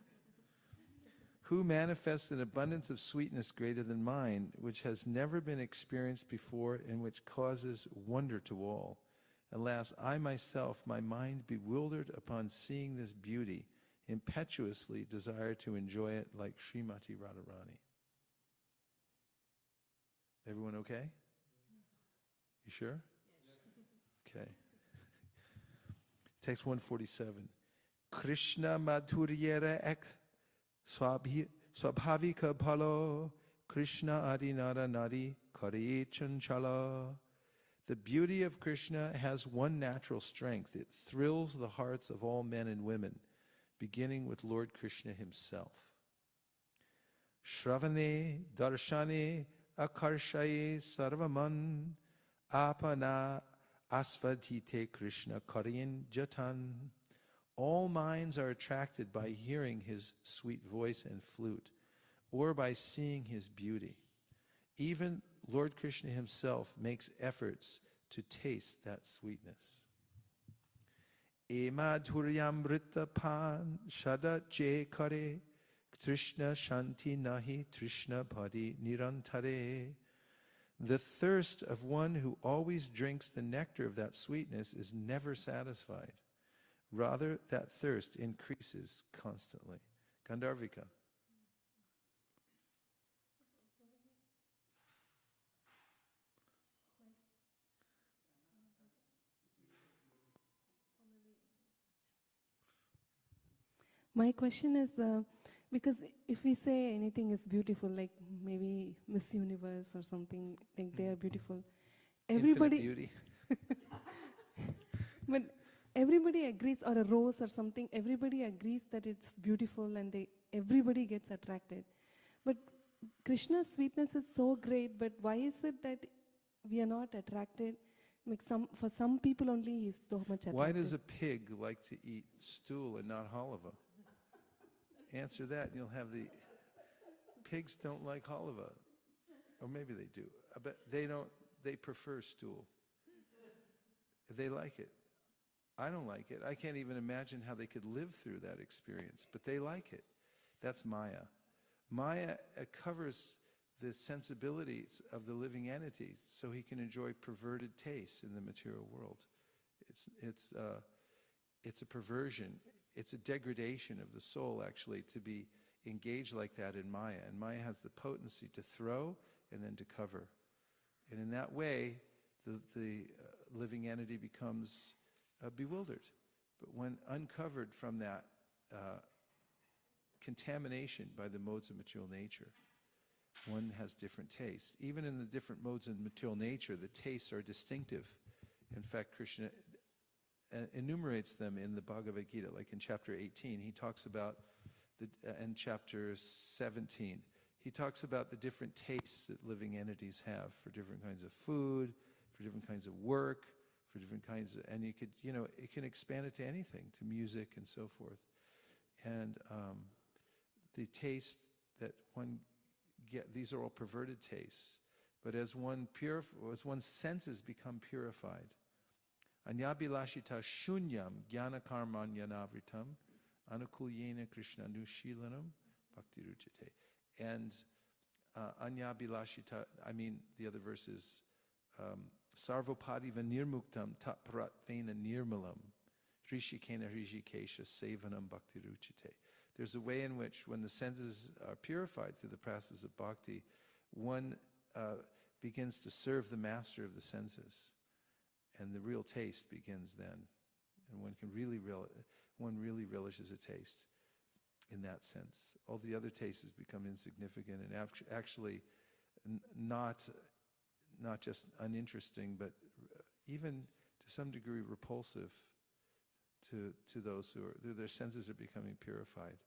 Who manifests an abundance of sweetness greater than mine, which has never been experienced before and which causes wonder to all? Alas, I myself, my mind bewildered upon seeing this beauty, impetuously desire to enjoy it like Srimati Radharani. Everyone okay? You sure? Okay. Text 147. Krishna madhuryera ek swabhavika bhalo Krishna adi nara nari kare chanchala. The beauty of Krishna has one natural strength. It thrills the hearts of all men and women, beginning with Lord Krishna himself. Shravane darshane akarshaye sarvaman apana asvadhite Krishna karayan jatan. All minds are attracted by hearing his sweet voice and flute, or by seeing his beauty. Even Lord Krishna himself makes efforts to taste that sweetness. Emadhuryamrita pan shada je kare Krishna shanti nahi Krishna bhadi nirantare. The thirst of one who always drinks the nectar of that sweetness is never satisfied. Rather, that thirst increases constantly. Gandharvika. My question is, because if we say anything is beautiful, like maybe Miss Universe or something, like they are beautiful, everybody. Infinite beauty. But everybody agrees, or a rose or something, everybody agrees that it's beautiful and everybody gets attracted. But Krishna's sweetness is so great, but why is it that we are not attracted? Like for some people only he's so much attracted. Why does a pig like to eat stool and not halava? Answer that and you'll have the... Pigs don't like halava. Or maybe they do. But they prefer stool. They like it. I don't like it. I can't even imagine how they could live through that experience, but they like it. That's Maya. Maya covers the sensibilities of the living entity so he can enjoy perverted tastes in the material world. It's a perversion. It's a degradation of the soul, actually, to be engaged like that in Maya. And Maya has the potency to throw and then to cover. And in that way, the living entity becomes bewildered. But when uncovered from that contamination by the modes of material nature, one has different tastes. Even in the different modes of material nature, the tastes are distinctive. In fact, Krishna enumerates them in the Bhagavad Gita, like in chapter 18. He talks about, and chapter 17, he talks about the different tastes that living entities have for different kinds of food, for different kinds of work, for different kinds of, and you could, it can expand it to anything, to music and so forth. And the taste that one these are all perverted tastes. But as one's senses become purified, Anyabhilashita shunyam jnana karmanyanavritam anukulyena krishnanushilanam bhaktirujate. And Anyabhilashita, the other verse is sarvopadiva nirmuktam tatpratvena nirmalam rishikena rishikesha sevanam bhaktirujate. There's a way in which, when the senses are purified through the process of bhakti, one begins to serve the master of the senses, and the real taste begins then, and one really relishes a taste in that sense. All the other tastes become insignificant and actually not just uninteresting, but even to some degree repulsive to those their senses are becoming purified.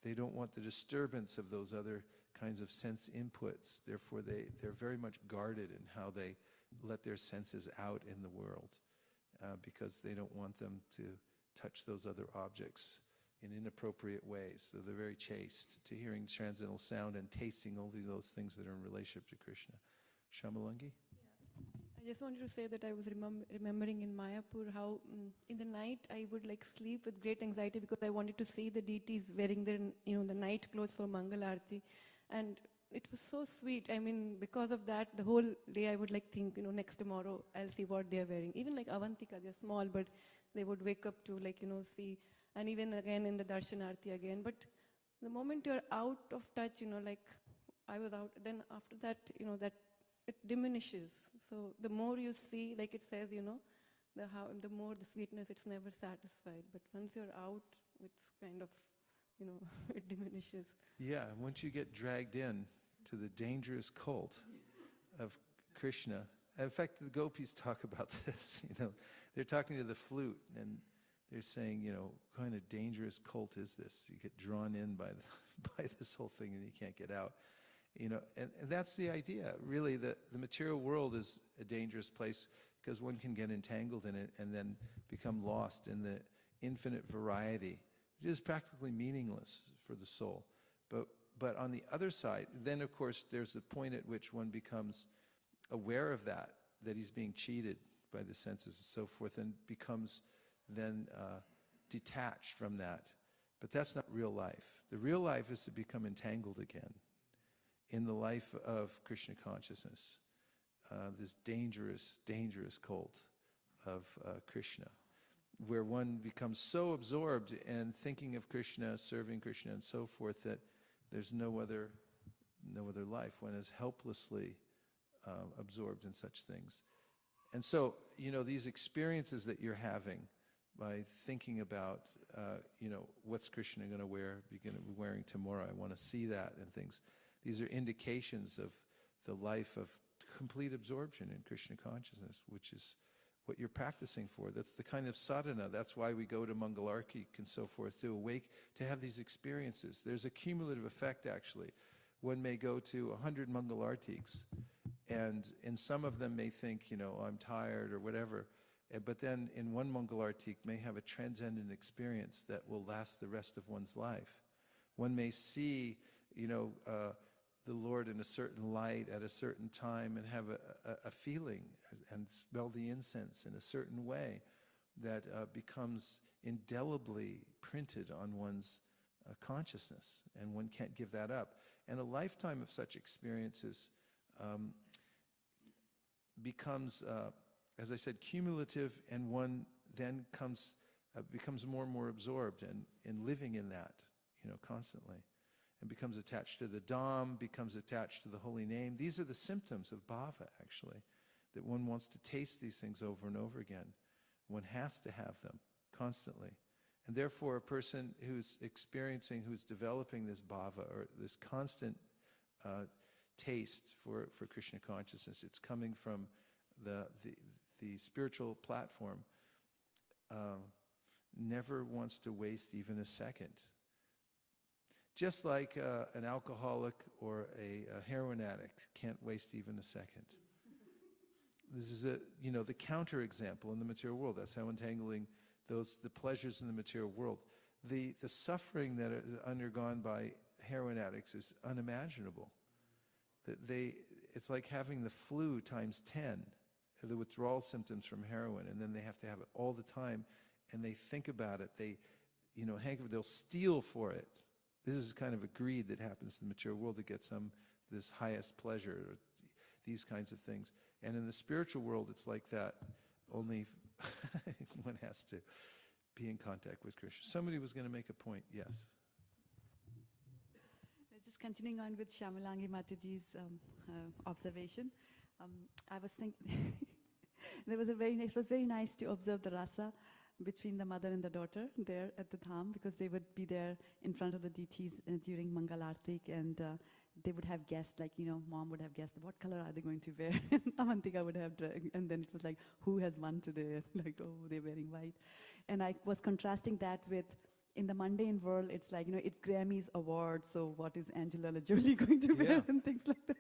They don't want the disturbance of those other kinds of sense inputs. Therefore, they're very much guarded in how they let their senses out in the world, because they don't want them to touch those other objects in inappropriate ways. So they're very chaste to hearing transcendental sound and tasting only those things that are in relationship to Krishna. Shamalangi? I just wanted to say that I was remembering in Mayapur how in the night I would sleep with great anxiety because I wanted to see the deities wearing their the night clothes for Mangal Aarti, and it was so sweet. Because of that, the whole day I would think next tomorrow I'll see what they're wearing. Even like Avantika, they're small, but they would wake up to see, and even again in the Darshan Aarti again. But the moment you're out of touch, I was out. Then after that, that it diminishes. So the more you see, like it says, the more the sweetness, it's never satisfied. But once you're out, it's kind of, it diminishes. Yeah, once you get dragged in to the dangerous cult of Krishna. In fact, the gopis talk about this. They're talking to the flute, and they're saying, what kind of dangerous cult is this? You get drawn in by this whole thing, and you can't get out. And that's the idea. Really, the material world is a dangerous place because one can get entangled in it and then become lost in the infinite variety, which is practically meaningless for the soul. But on the other side, then of course there's a point at which one becomes aware of that he's being cheated by the senses and so forth, and becomes then detached from that. But that's not real life. The real life is to become entangled again in the life of Krishna consciousness, this dangerous, dangerous cult of Krishna, where one becomes so absorbed in thinking of Krishna, serving Krishna, and so forth, that there's no other life. One is helplessly absorbed in such things. And so, these experiences that you're having by thinking about, what's Krishna going to be wearing tomorrow? I want to see that and things. These are indications of the life of complete absorption in Krishna consciousness, which is what you're practicing for. That's the kind of sadhana. That's why we go to Mangalarki and so forth, to awake, to have these experiences. There's a cumulative effect, actually. One may go to 100 Mangalartiks, and in some of them may think, I'm tired or whatever, but then in one Mangalartik may have a transcendent experience that will last the rest of one's life. One may see, the Lord in a certain light at a certain time and have a feeling and smell the incense in a certain way that becomes indelibly printed on one's consciousness, and one can't give that up. And a lifetime of such experiences becomes, as I said, cumulative, and one then becomes more and more absorbed in living in that, constantly, and becomes attached to the Dham, becomes attached to the holy name. These are the symptoms of bhava, actually, that one wants to taste these things over and over again. One has to have them constantly. And therefore, a person who's developing this bhava, or this constant taste for Krishna consciousness, it's coming from the spiritual platform, never wants to waste even a second. Just like an alcoholic or a heroin addict can't waste even a second. This is the counterexample in the material world. That's how entangling the pleasures in the material world. The suffering that is undergone by heroin addicts is unimaginable. It's like having the flu times 10, the withdrawal symptoms from heroin, and then they have to have it all the time, and they think about it. They'll steal for it. This is kind of a greed that happens in the material world to get this highest pleasure, or these kinds of things. And in the spiritual world, it's like that. Only one has to be in contact with Krishna. Somebody was going to make a point. Yes. Just continuing on with Shamalangi Mataji's observation, I was thinking it was very nice to observe the rasa between the mother and the daughter there at the Dham, because they would be there in front of the deities during Mangal Artik, and they would have guessed, mom would have guessed what color are they going to wear. Avantika would have, and then it was like, who has won today? They're wearing white. And I was contrasting that with, in the mundane world, it's like, it's Grammys award, so what is Angela Jolie going to wear, and things like that.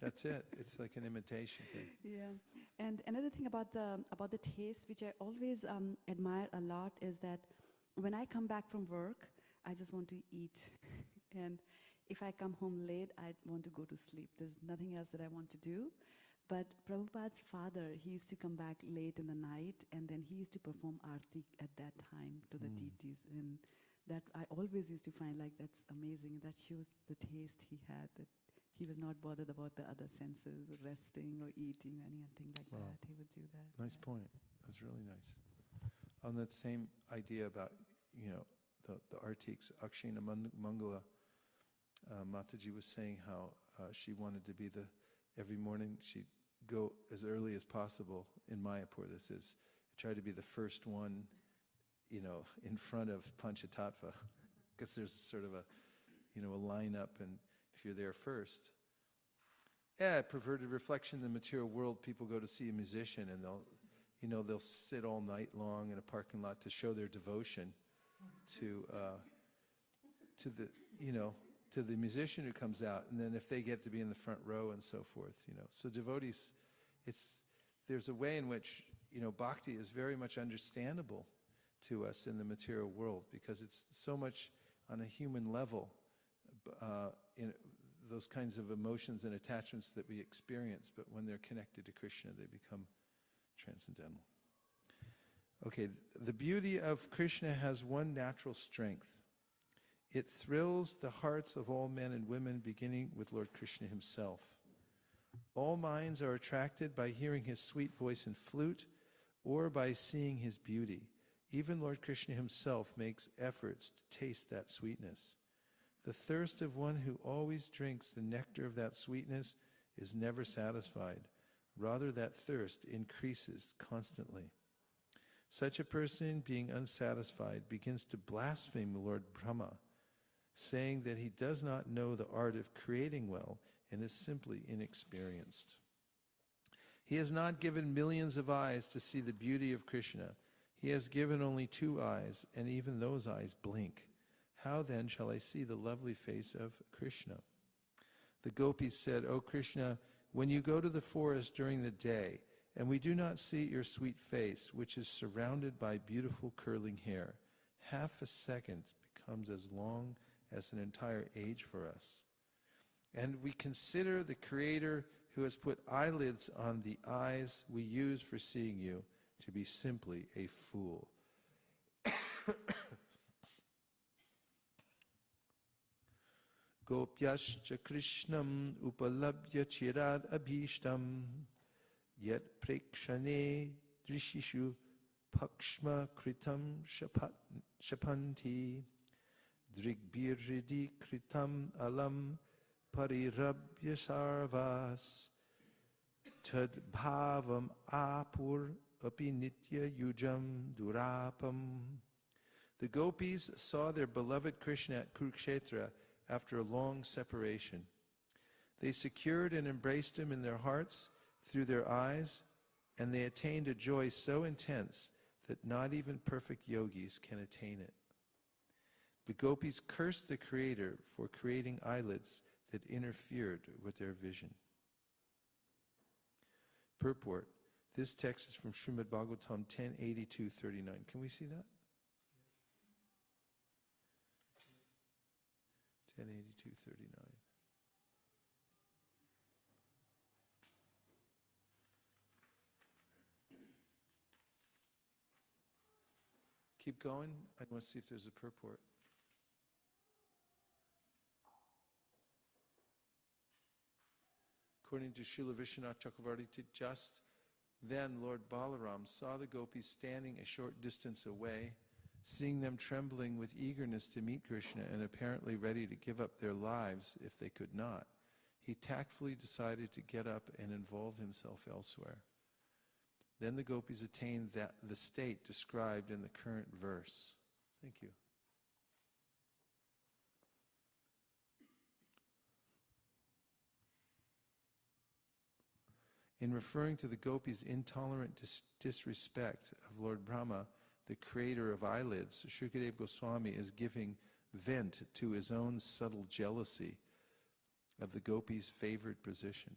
That's it. It's like an imitation thing. Yeah. And another thing about the taste, which I always admire a lot, is that when I come back from work, I just want to eat. And if I come home late, I want to go to sleep. There's nothing else that I want to do. But Prabhupada's father, he used to come back late in the night, and then he used to perform arti at that time to the deities. And that I always used to find that's amazing. That shows the taste he had, that he was not bothered about the other senses, or resting or eating or anything like that. He would do that. Nice point. That's really nice. On that same idea about, the artiks, Akshina Mangala, Mataji was saying how she wanted to be every morning she'd go as early as possible in Mayapur. This is, try to be the first one, in front of Panchatattva, because there's sort of a lineup, and if you're there first. Perverted reflection in the material world, people go to see a musician, and they'll sit all night long in a parking lot to show their devotion to the musician who comes out, and then if they get to be in the front row and so forth, So devotees, there's a way in which, bhakti is very much understandable to us in the material world, because it's so much on a human level, in those kinds of emotions and attachments that we experience, but when they're connected to Krishna, they become transcendental. Okay, the beauty of Krishna has one natural strength. It thrills the hearts of all men and women, beginning with Lord Krishna himself. All minds are attracted by hearing his sweet voice and flute, or by seeing his beauty. Even Lord Krishna himself makes efforts to taste that sweetness. The thirst of one who always drinks the nectar of that sweetness is never satisfied. Rather, that thirst increases constantly. Such a person, being unsatisfied, begins to blaspheme Lord Brahma, saying that he does not know the art of creating well and is simply inexperienced. He has not given millions of eyes to see the beauty of Krishna. He has given only 2 eyes, and even those eyes blink. How then shall I see the lovely face of Krishna? The gopis said, O Krishna, when you go to the forest during the day, and we do not see your sweet face, which is surrounded by beautiful curling hair, half a second becomes as long as an entire age for us. And we consider the Creator who has put eyelids on the eyes we use for seeing you to be simply a fool. Gopyascha Krishnam upalabhya chirad abhishtam yet prekshane drishishu pakshma kritam shapanti drigbiridi kritam alam parirabhya sarvas tad bhavam apur api nitya yujam durapam. The gopis saw their beloved Krishna at Kurukshetra after a long separation. They secured and embraced him in their hearts through their eyes, and they attained a joy so intense that not even perfect yogis can attain it. The gopis cursed the Creator for creating eyelids that interfered with their vision. Purport. This text is from Srimad Bhagavatam 10:82-39. Can we see that? 10:82-39. Keep going. I want to see if there's a purport. According to Srila Vishwanath Chakravarti, just then Lord Balaram saw the gopis standing a short distance away. Seeing them trembling with eagerness to meet Krishna and apparently ready to give up their lives if they could not, he tactfully decided to get up and involve himself elsewhere. Then the gopis attained the state described in the current verse. Thank you. In referring to the gopis' intolerant disrespect of Lord Brahma, the creator of eyelids, Shukadeva Goswami is giving vent to his own subtle jealousy of the gopis' favored position.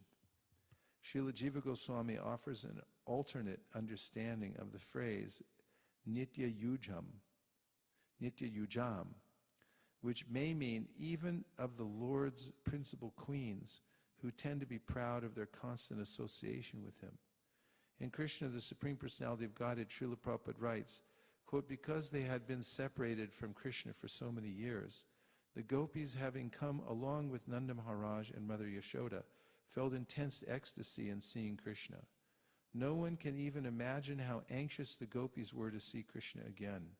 Srila Jiva Goswami offers an alternate understanding of the phrase Nitya Yujam, which may mean even of the Lord's principal queens who tend to be proud of their constant association with him. In Krishna, the Supreme Personality of Godhead, Srila Prabhupada writes, quote, because they had been separated from Krishna for so many years, the gopis, having come along with Nanda Maharaj and Mother Yashoda, felt intense ecstasy in seeing Krishna. No one can even imagine how anxious the gopis were to see Krishna again.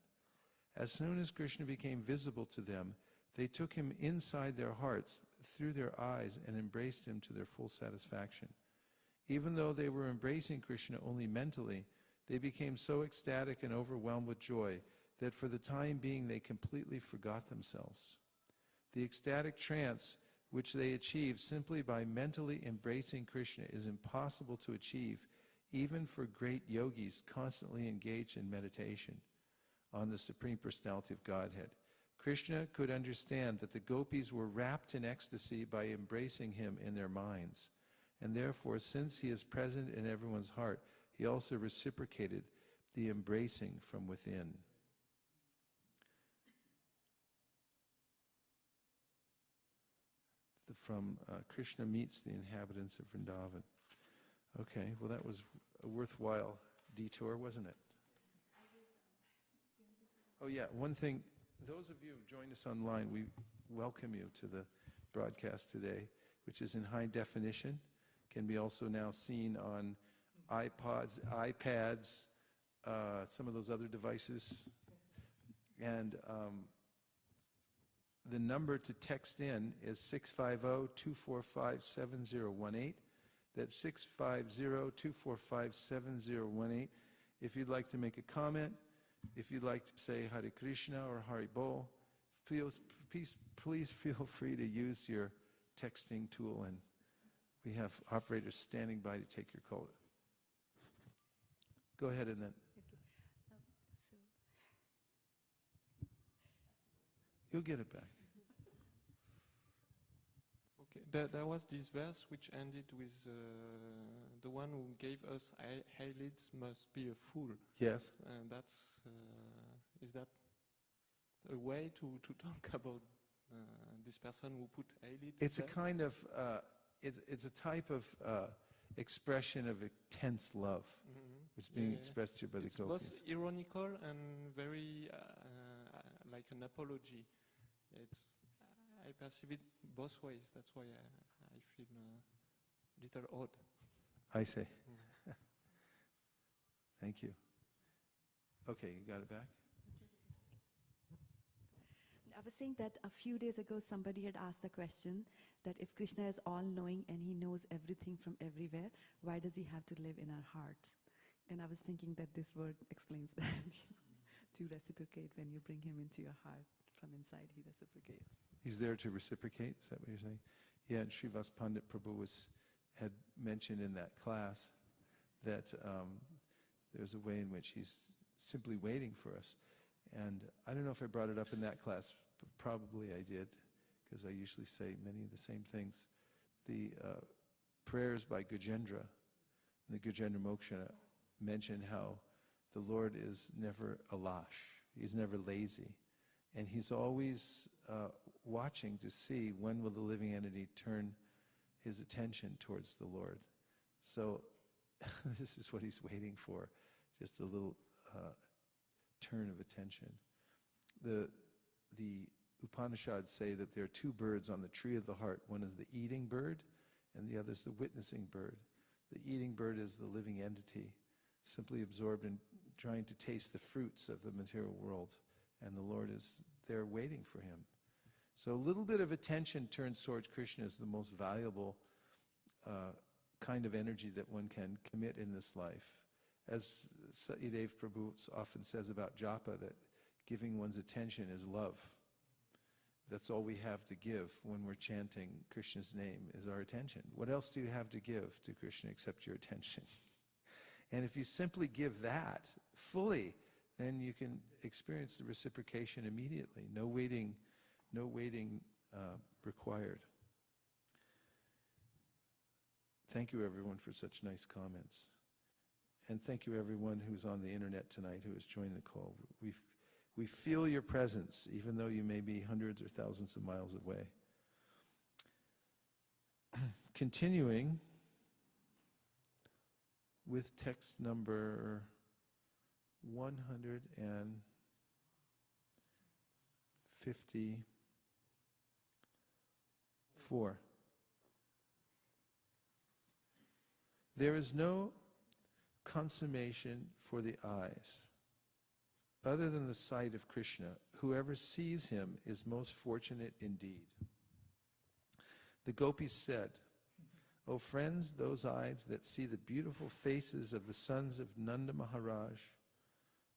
As soon as Krishna became visible to them, they took him inside their hearts, through their eyes, and embraced him to their full satisfaction. Even though they were embracing Krishna only mentally, they became so ecstatic and overwhelmed with joy that for the time being they completely forgot themselves. The ecstatic trance which they achieved simply by mentally embracing Krishna is impossible to achieve even for great yogis constantly engaged in meditation on the Supreme Personality of Godhead. Krishna could understand that the gopis were wrapped in ecstasy by embracing him in their minds, and therefore, since he is present in everyone's heart, he also reciprocated the embracing from within. From Krishna meets the inhabitants of Vrindavan. Okay, well that was a worthwhile detour, wasn't it? Oh yeah, one thing, those of you who have joined us online, we welcome you to the broadcast today, which is in high definition, can be also now seen on iPods, iPads, some of those other devices. And the number to text in is 650-245-7018. That's 650-245-7018. If you'd like to make a comment, if you'd like to say Hare Krishna or Hari Bol, please feel free to use your texting tool, and we have operators standing by to take your call. Go ahead and then. You'll get it back. Okay, there was this verse which ended with the one who gave us eyelids must be a fool. Yes. And that's is that a way to talk about this person who put eyelids? It's there? a kind of it's a type of expression of intense love, which is being expressed here by the It's gopis. both ironical and very like an apology. It's I perceive it both ways. That's why I feel a little odd. I see. Thank you. Okay, you got it back? I was saying that a few days ago somebody had asked the question that if Krishna is all-knowing and he knows everything from everywhere, why does he have to live in our hearts? And I was thinking that this word explains that. To reciprocate, when you bring him into your heart, from inside he reciprocates. He's there to reciprocate, is that what you're saying? Yeah, and Srivas Pandit Prabhu had mentioned in that class that there's a way in which he's simply waiting for us. And I don't know if I brought it up in that class, but probably I did, because I usually say many of the same things. The prayers by Gajendra, the Gajendra Moksha, mention how the Lord is never alash, he's never lazy, and he's always watching to see when will the living entity turn his attention towards the Lord. So this is what he's waiting for, just a little turn of attention. The Upanishads say that there are two birds on the tree of the heart. One is the eating bird, and the other is the witnessing bird. The eating bird is the living entity, simply absorbed in trying to taste the fruits of the material world, and the Lord is there waiting for him. So a little bit of attention turned towards Krishna is the most valuable kind of energy that one can commit in this life. As Satyadev Prabhu often says about japa, that giving one's attention is love. That's all we have to give when we're chanting Krishna's name, is our attention. What else do you have to give to Krishna except your attention? And if you simply give that fully, then you can experience the reciprocation immediately. No waiting required. Thank you, everyone, for such nice comments. And thank you, everyone who's on the internet tonight who has joined the call. We feel your presence, even though you may be hundreds or thousands of miles away. Continuing with text number 154. There is no consummation for the eyes other than the sight of Krishna. Whoever sees him is most fortunate indeed. The gopis said, "O friends, those eyes that see the beautiful faces of the sons of Nanda Maharaj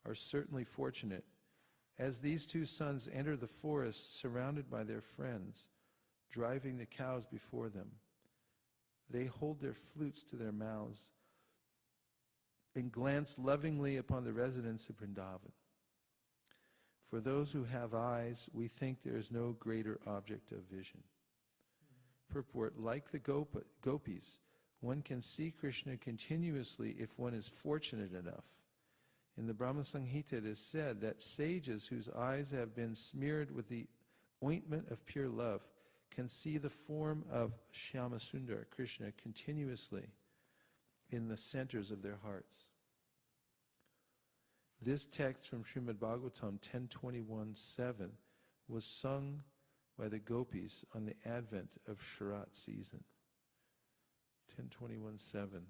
are certainly fortunate. As these two sons enter the forest surrounded by their friends, driving the cows before them, they hold their flutes to their mouths and glance lovingly upon the residents of Vrindavan. For those who have eyes, we think there is no greater object of vision." Purport, like the gopis, one can see Krishna continuously if one is fortunate enough. In the Brahma Samhita it is said that sages whose eyes have been smeared with the ointment of pure love can see the form of Shyamasundar, Krishna, continuously in the centers of their hearts. This text from Srimad Bhagavatam 10.21.7 was sung by the gopis on the advent of Sharat season. 10.21.7.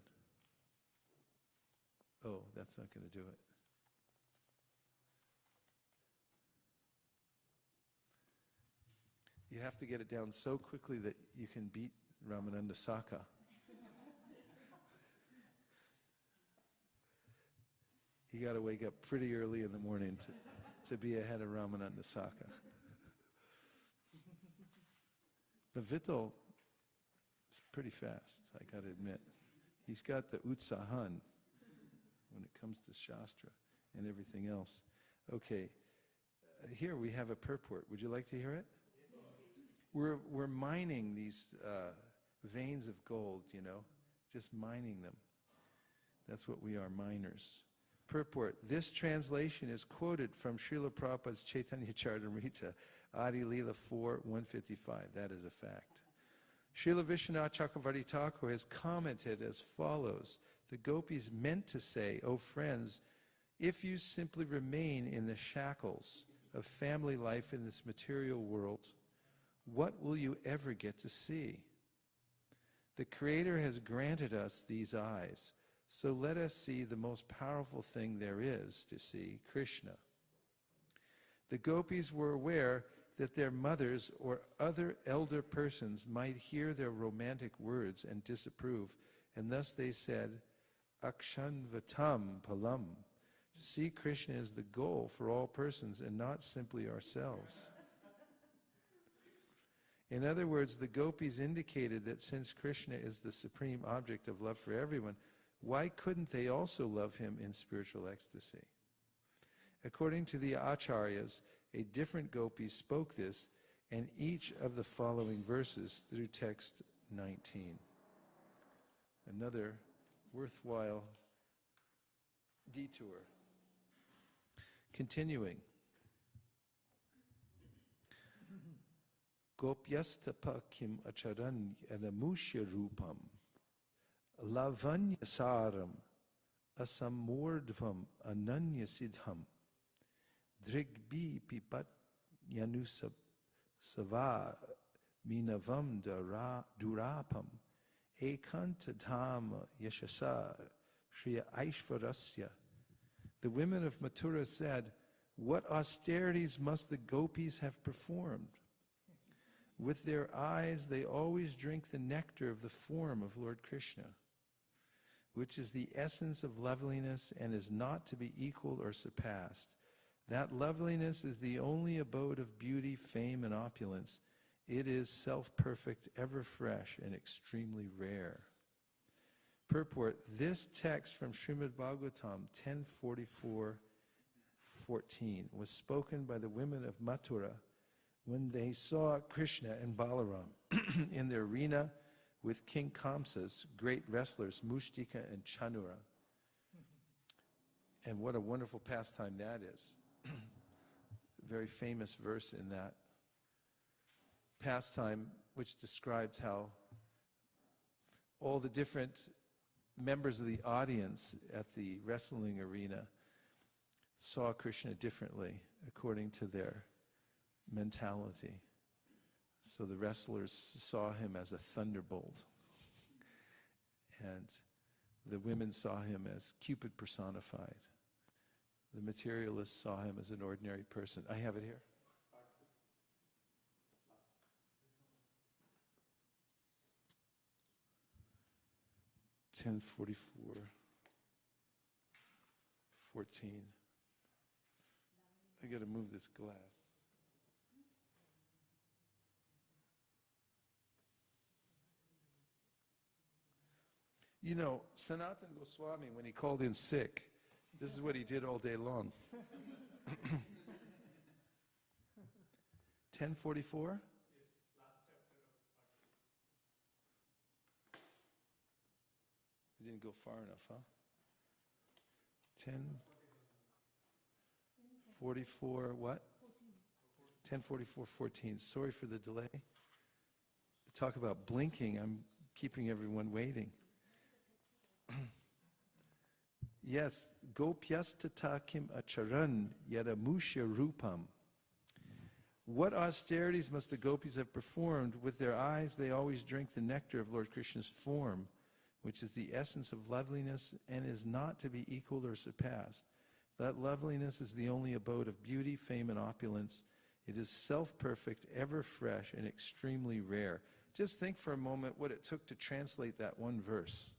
Oh, that's not going to do it. You have to get it down so quickly that you can beat Ramananda Saka. You got to wake up pretty early in the morning to be ahead of Ramananda Saka. But Vittal is pretty fast, I got to admit. He's got the utsahan when it comes to Shastra and everything else. Okay, here we have a purport. Would you like to hear it? We're mining these veins of gold, you know, just mining them. That's what we are, miners. Purport. This translation is quoted from Srila Prabhupada's Chaitanya Charitamrita, Adi Leela 4:155. That is a fact. Srila Vishwanath Chakravarti Thakur has commented as follows. The gopis meant to say, "O friends, if you simply remain in the shackles of family life in this material world, what will you ever get to see? The Creator has granted us these eyes, so let us see the most powerful thing there is to see, Krishna. The gopis were aware that their mothers or other elder persons might hear their romantic words and disapprove, and thus they said, Akshanvatam Palam. To see Krishna is the goal for all persons and not simply ourselves. In other words, the gopis indicated that since Krishna is the supreme object of love for everyone, why couldn't they also love him in spiritual ecstasy? According to the acharyas, a different gopis spoke this in each of the following verses through text 19. Another worthwhile detour. Continuing. Gopyastapa kim acharan anamushya rupam lavanyasaram asamordvam ananyasidham drigbi pipat yanusab sava minavam durapam ekantadhama yashasa shriya aishvarasya. The women of Mathura said, what austerities must the gopis have performed? With their eyes they always drink the nectar of the form of Lord Krishna, which is the essence of loveliness and is not to be equaled or surpassed. That loveliness is the only abode of beauty, fame, and opulence. It is self-perfect, ever fresh, and extremely rare. Purport, this text from Srimad Bhagavatam 10:44-14 was spoken by the women of Mathura when they saw Krishna and Balaram in the arena with King Kamsa's great wrestlers, Mushtika and Chanura. And what a wonderful pastime that is. Very famous verse in that pastime, which describes how all the different members of the audience at the wrestling arena saw Krishna differently according to their mentality. So the wrestlers saw him as a thunderbolt, and the women saw him as Cupid personified. The materialists saw him as an ordinary person. I have it here. $10:44:14. I got to move this glass. You know, Sanatana Goswami, when he called in sick, this is what he did all day long. 10:44? I didn't go far enough, huh? 10:44 what? 10:44:14. Sorry for the delay. Talk about blinking. I'm keeping everyone waiting. Yes, gopyastata kim acharan yadamushya rupam. What austerities must the gopis have performed? With their eyes they always drink the nectar of Lord Krishna's form, which is the essence of loveliness and is not to be equaled or surpassed. That loveliness is the only abode of beauty, fame, and opulence. It is self-perfect, ever fresh, and extremely rare. Just think for a moment what it took to translate that one verse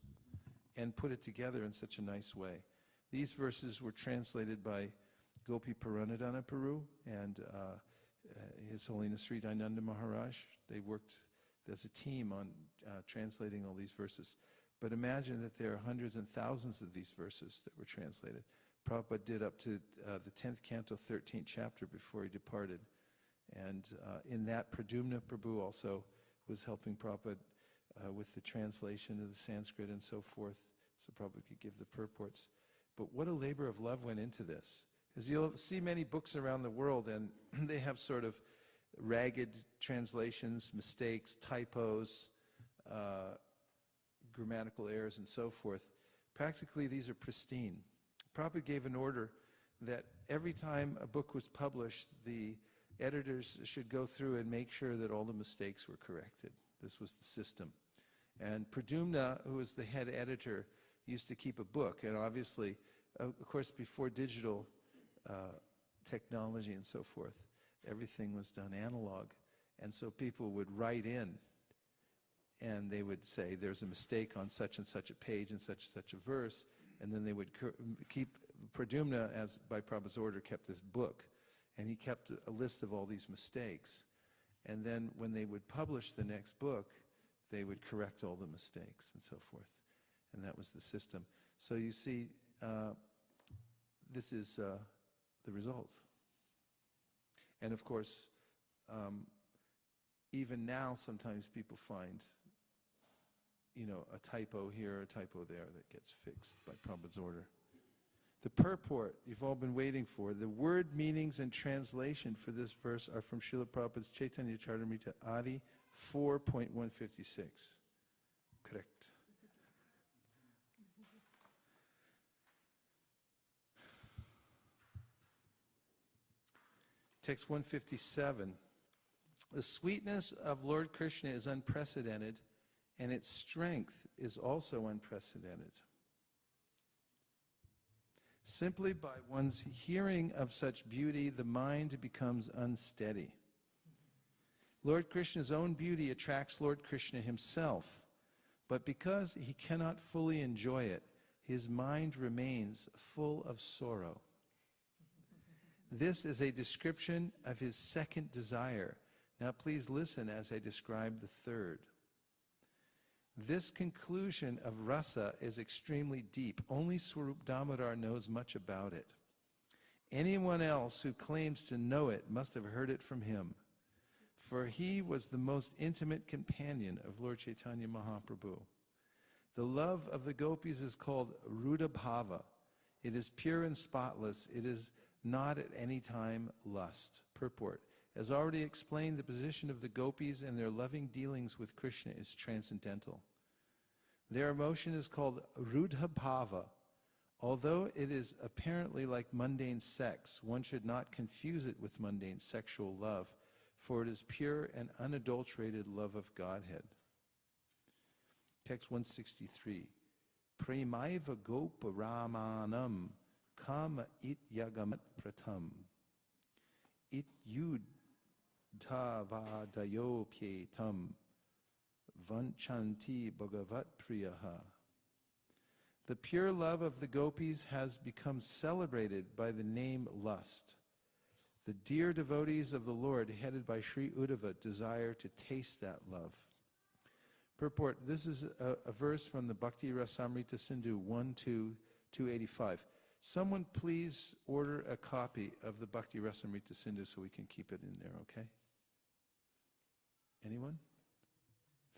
and put it together in such a nice way. These verses were translated by Gopi Paranadhana Prabhu and His Holiness Sri Dayananda Maharaj. They worked as a team on translating all these verses. But imagine that there are hundreds and thousands of these verses that were translated. Prabhupada did up to the 10th canto, 13th chapter before he departed. And in that, Pradumna Prabhu also was helping Prabhupada with the translation of the Sanskrit and so forth, so Prabhupada could give the purports. But what a labor of love went into this. As you'll see many books around the world, and they have sort of ragged translations, mistakes, typos, grammatical errors, and so forth. Practically, these are pristine. Prabhupada gave an order that every time a book was published, the editors should go through and make sure that all the mistakes were corrected. This was the system. And Pradyumna, who was the head editor, used to keep a book. And obviously, of course, before digital technology and so forth, everything was done analog. And so people would write in, and they would say, there's a mistake on such and such a page and such a verse. And then they would keep, Pradyumna, as by Prabhu's order, kept this book. And he kept a list of all these mistakes. And then when they would publish the next book, they would correct all the mistakes and so forth. And that was the system. So you see, this is the result. And of course, even now, sometimes people find, a typo here, a typo there that gets fixed by Prabhu's order. The purport you've all been waiting for. The word meanings and translation for this verse are from Srila Prabhupada's Chaitanya Charitamrita Adi 4.156. Correct. Text 157. The sweetness of Lord Krishna is unprecedented, and its strength is also unprecedented. Simply by one's hearing of such beauty, the mind becomes unsteady. Lord Krishna's own beauty attracts Lord Krishna himself, but because he cannot fully enjoy it, his mind remains full of sorrow. This is a description of his second desire. Now please listen as I describe the third. This conclusion of rasa is extremely deep. Only Swarup Damodar knows much about it. Anyone else who claims to know it must have heard it from him, for he was the most intimate companion of Lord Chaitanya Mahaprabhu. The love of the gopis is called Ruda Bhava. It is pure and spotless. It is not at any time lust. Purport. As already explained, the position of the gopis and their loving dealings with Krishna is transcendental. Their emotion is called Rudha Bhava. Although it is apparently like mundane sex, one should not confuse it with mundane sexual love, for it is pure and unadulterated love of Godhead. Text 163. Premaiva gopa ramanam kama it yagamat pratam it yud Tavadayopyetam Vanchanti Bhagavat Priyaha. The pure love of the gopis has become celebrated by the name lust. The dear devotees of the Lord, headed by Sri Uddhava, desire to taste that love. Purport, this is a verse from the Bhakti Rasamrita Sindhu 1.2.285. Someone please order a copy of the Bhakti Rasamrita Sindhu so we can keep it in there, okay? Anyone?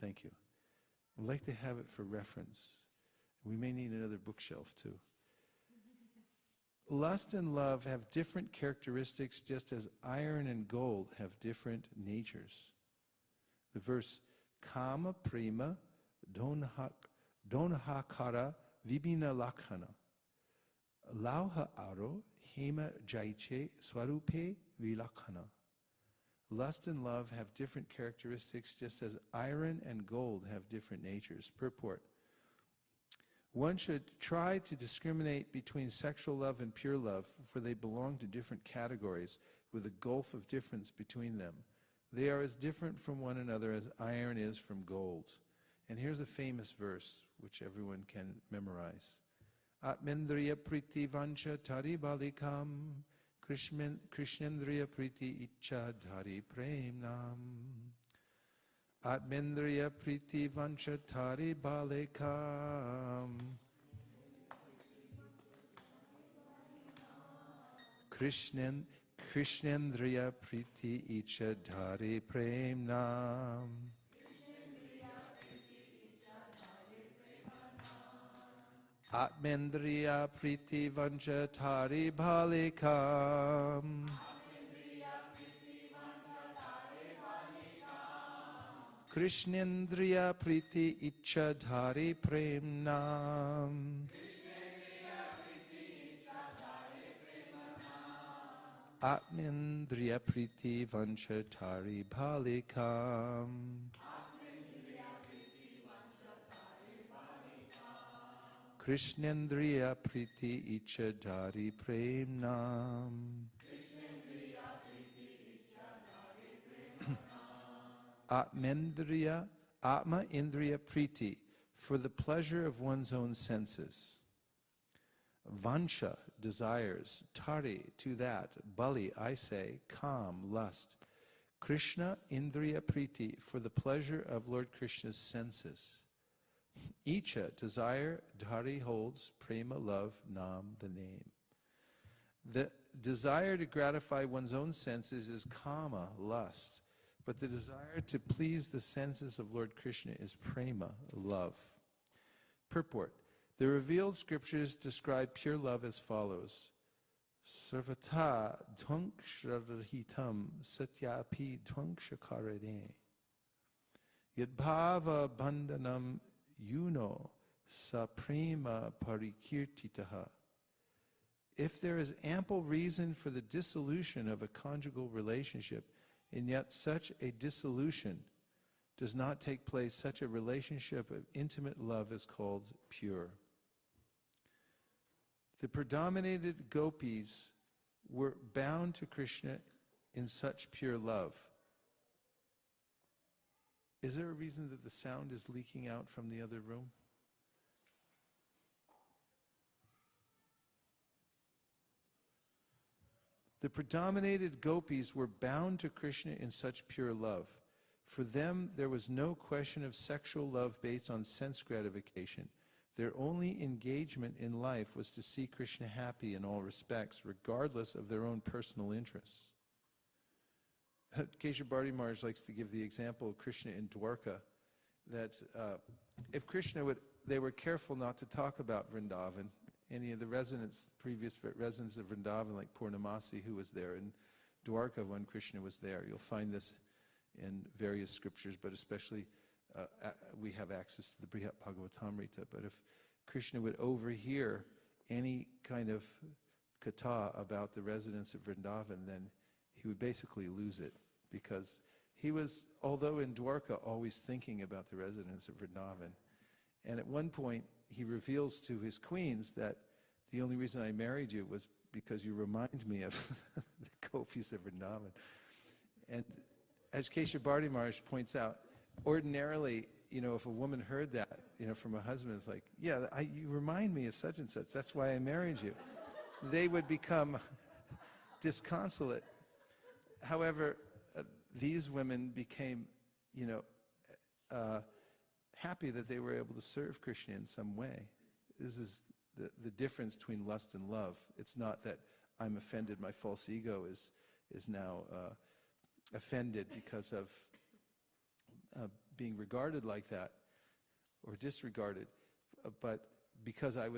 Thank you. I'd like to have it for reference. We may need another bookshelf too. Lust and love have different characteristics, just as iron and gold have different natures. The verse, Kama prema donhakara vibhina lakhana lauha aro hema jaiche swarupe vilakhana. Lust and love have different characteristics, just as iron and gold have different natures. Purport. One should try to discriminate between sexual love and pure love, for they belong to different categories, with a gulf of difference between them. They are as different from one another as iron is from gold. And here's a famous verse, which everyone can memorize. Atmendriya priti vancha tari balikam krishnendriya priti icha dhari premnam. Atmendriya priti vancha tari balikam krishnendriya priti icha dhari premnam. Atmendriya priti vancha tari balikam Krishnendriya priti icha dhari premnam. Atmendriya priti vanchatari bhalikam. Krishnendriya priti ichadari premnam. Atmendriya, Atma Indriya Priti, for the pleasure of one's own senses. Vansha, desires. Tari, to that. Bali, I say. Kam, lust. Krishna Indriya Priti, for the pleasure of Lord Krishna's senses. Icha, desire. Dhari, holds. Prema, love. Nam, the name. The desire to gratify one's own senses is kama, lust. But the desire to please the senses of Lord Krishna is prema, love. Purport. The revealed scriptures describe pure love as follows. Sarvata dhvanksharahitam satyapi dhvankshakarane. Yadbhava bandhanam yuno sa prema parikirtitaha. If there is ample reason for the dissolution of a conjugal relationship, and yet such a dissolution does not take place, such a relationship of intimate love is called pure. The predominated gopis were bound to Krishna in such pure love. Is there a reason that the sound is leaking out from the other room? The predominated gopis were bound to Krishna in such pure love. For them, there was no question of sexual love based on sense gratification. Their only engagement in life was to see Krishna happy in all respects, regardless of their own personal interests. Keshav Bharti Maharaj likes to give the example of Krishna in Dwarka, that if Krishna would, they were careful not to talk about Vrindavan. Any of the residents, previous residents of Vrindavan, like Purnamasi, who was there in Dwarka when Krishna was there. You'll find this in various scriptures, but especially we have access to the Brihat Bhagavatamrita. But if Krishna would overhear any kind of katha about the residents of Vrindavan, then he would basically lose it, because he was, although in Dwarka, always thinking about the residents of Vrindavan. And at one point, he reveals to his queens that the only reason I married you was because you remind me of the gopis of Vrindavan. And as Keshav Bharti Maharaj points out, ordinarily, if a woman heard that, from a husband, it's like, yeah, you remind me of such and such, that's why I married you. They would become disconsolate. However, these women became, happy that they were able to serve Krishna in some way. This is the difference between lust and love. It's not that I'm offended, my false ego is now offended because of being regarded like that or disregarded, but because I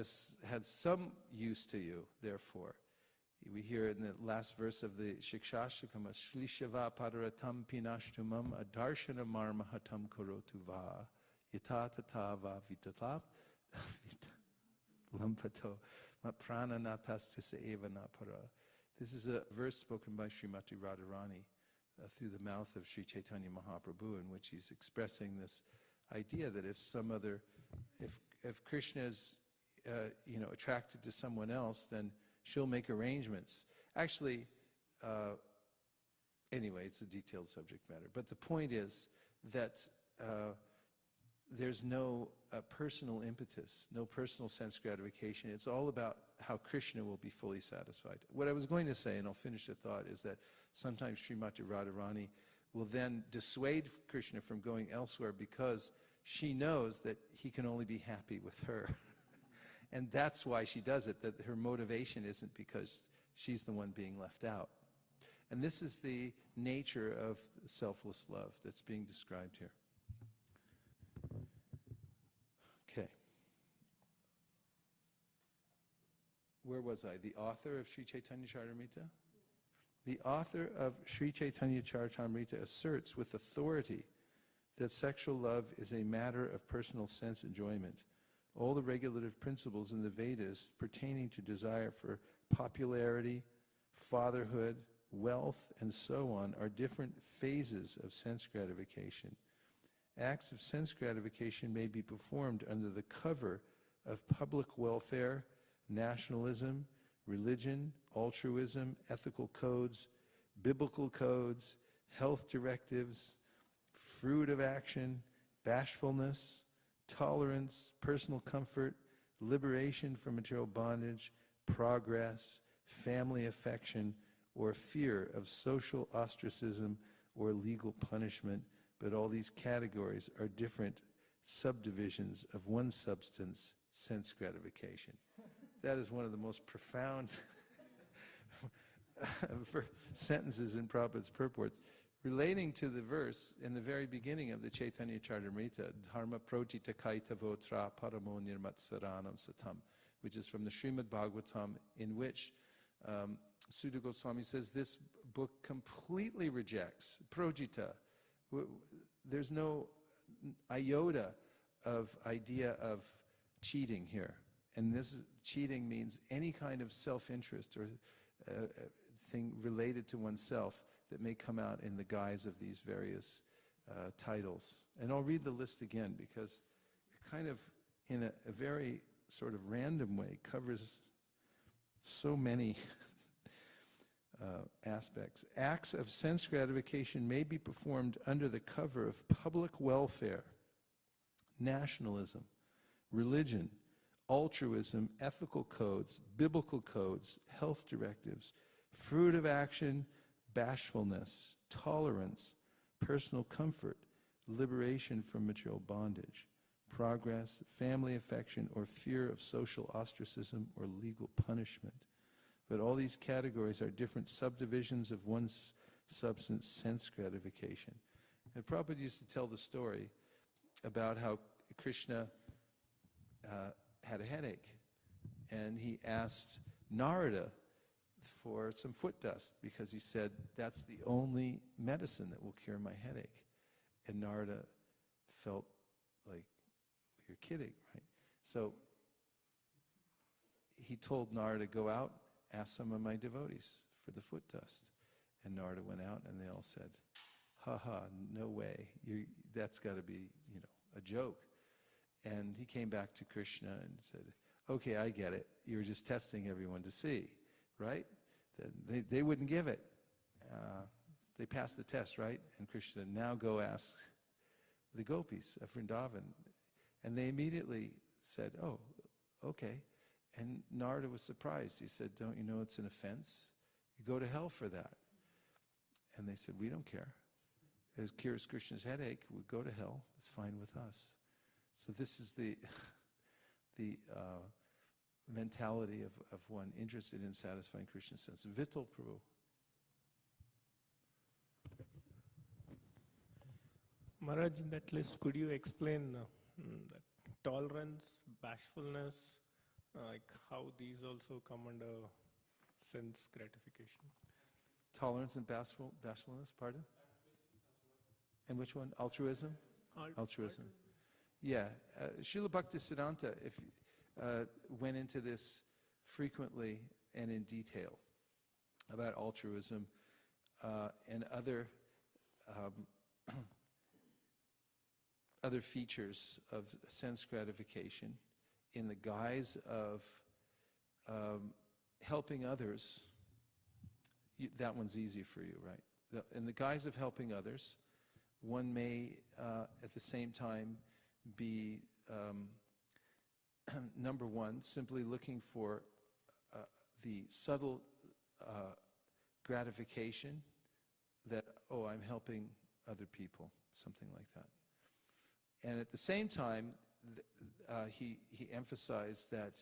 had some use to you, therefore. We hear in the last verse of the Shikshashtakam, Shlishava padaratam pinashtumam adarshana marmahatam korotu va. Yata tata va vitatap lampato prana natastus eva napara. This is a verse spoken by Srimati Radharani through the mouth of Sri Chaitanya Mahaprabhu, in which he's expressing this idea that if Krishna is attracted to someone else, then she'll make arrangements. Actually, anyway, it's a detailed subject matter. But the point is that there's no personal impetus, no personal sense gratification. It's all about how Krishna will be fully satisfied. What I was going to say, and I'll finish the thought, is that sometimes Srimati Radharani will then dissuade Krishna from going elsewhere because she knows that he can only be happy with her. And that's why she does it, that her motivation isn't because she's the one being left out. And this is the nature of selfless love that's being described here. Okay. Where was I? The author of Sri Chaitanya Charitamrita? The author of Sri Chaitanya Charitamrita asserts with authority that sexual love is a matter of personal sense enjoyment. All the regulative principles in the Vedas pertaining to desire for popularity, fatherhood, wealth, and so on are different phases of sense gratification. Acts of sense gratification may be performed under the cover of public welfare, nationalism, religion, altruism, ethical codes, biblical codes, health directives, fruit of action, bashfulness, tolerance, personal comfort, liberation from material bondage, progress, family affection, or fear of social ostracism or legal punishment. But all these categories are different subdivisions of one substance, sense gratification. That is one of the most profound sentences in Prabhupada's purports, relating to the verse in the very beginning of the Chaitanya Charitamrita, Dharma Projita Kaitavotra Paramo Nirmatsaranam Satam, which is from the Srimad Bhagavatam, in which Sutta Goswami says this book completely rejects Projita. There's no iota of idea of cheating here. And cheating means any kind of self-interest or thing related to oneself that may come out in the guise of these various titles. And I'll read the list again because it kind of, in a very sort of random way, covers so many aspects. Acts of sense gratification may be performed under the cover of public welfare, nationalism, religion, altruism, ethical codes, biblical codes, health directives, fruit of action, bashfulness, tolerance, personal comfort, liberation from material bondage, progress, family affection, or fear of social ostracism or legal punishment. But all these categories are different subdivisions of one substance, sense gratification. And Prabhupada used to tell the story about how Krishna had a headache, and he asked Narada for some foot dust because he said, that's the only medicine that will cure my headache. And Narada felt like, you're kidding, right? So he told Narada, go out, ask some of my devotees for the foot dust. And Narada went out and they all said, ha ha, no way, that's got to be, a joke. And he came back to Krishna and said, okay, I get it. You were just testing everyone to see, right? They wouldn't give it. They passed the test, right? And Krishna said, now go ask the gopis of Vrindavan. And they immediately said, oh, okay. And Narada was surprised. He said, don't you know it's an offense? You go to hell for that. And they said, we don't care. It cures Krishna's headache. We go to hell. It's fine with us. So this is the mentality of one interested in satisfying Krishna's sense. Vittal Prabhu. Maharaj, in that list, could you explain that tolerance, bashfulness, like how these also come under sense gratification? Tolerance and bashfulness, pardon? And which one? Altruism? Altruism. Yeah. Srila Bhaktisiddhanta went into this frequently and in detail about altruism and other other features of sense gratification in the guise of helping others. That one's easy for you, right? In the guise of helping others, one may at the same time be number one, simply looking for the subtle gratification that, oh, I'm helping other people, something like that. And at the same time, he emphasized that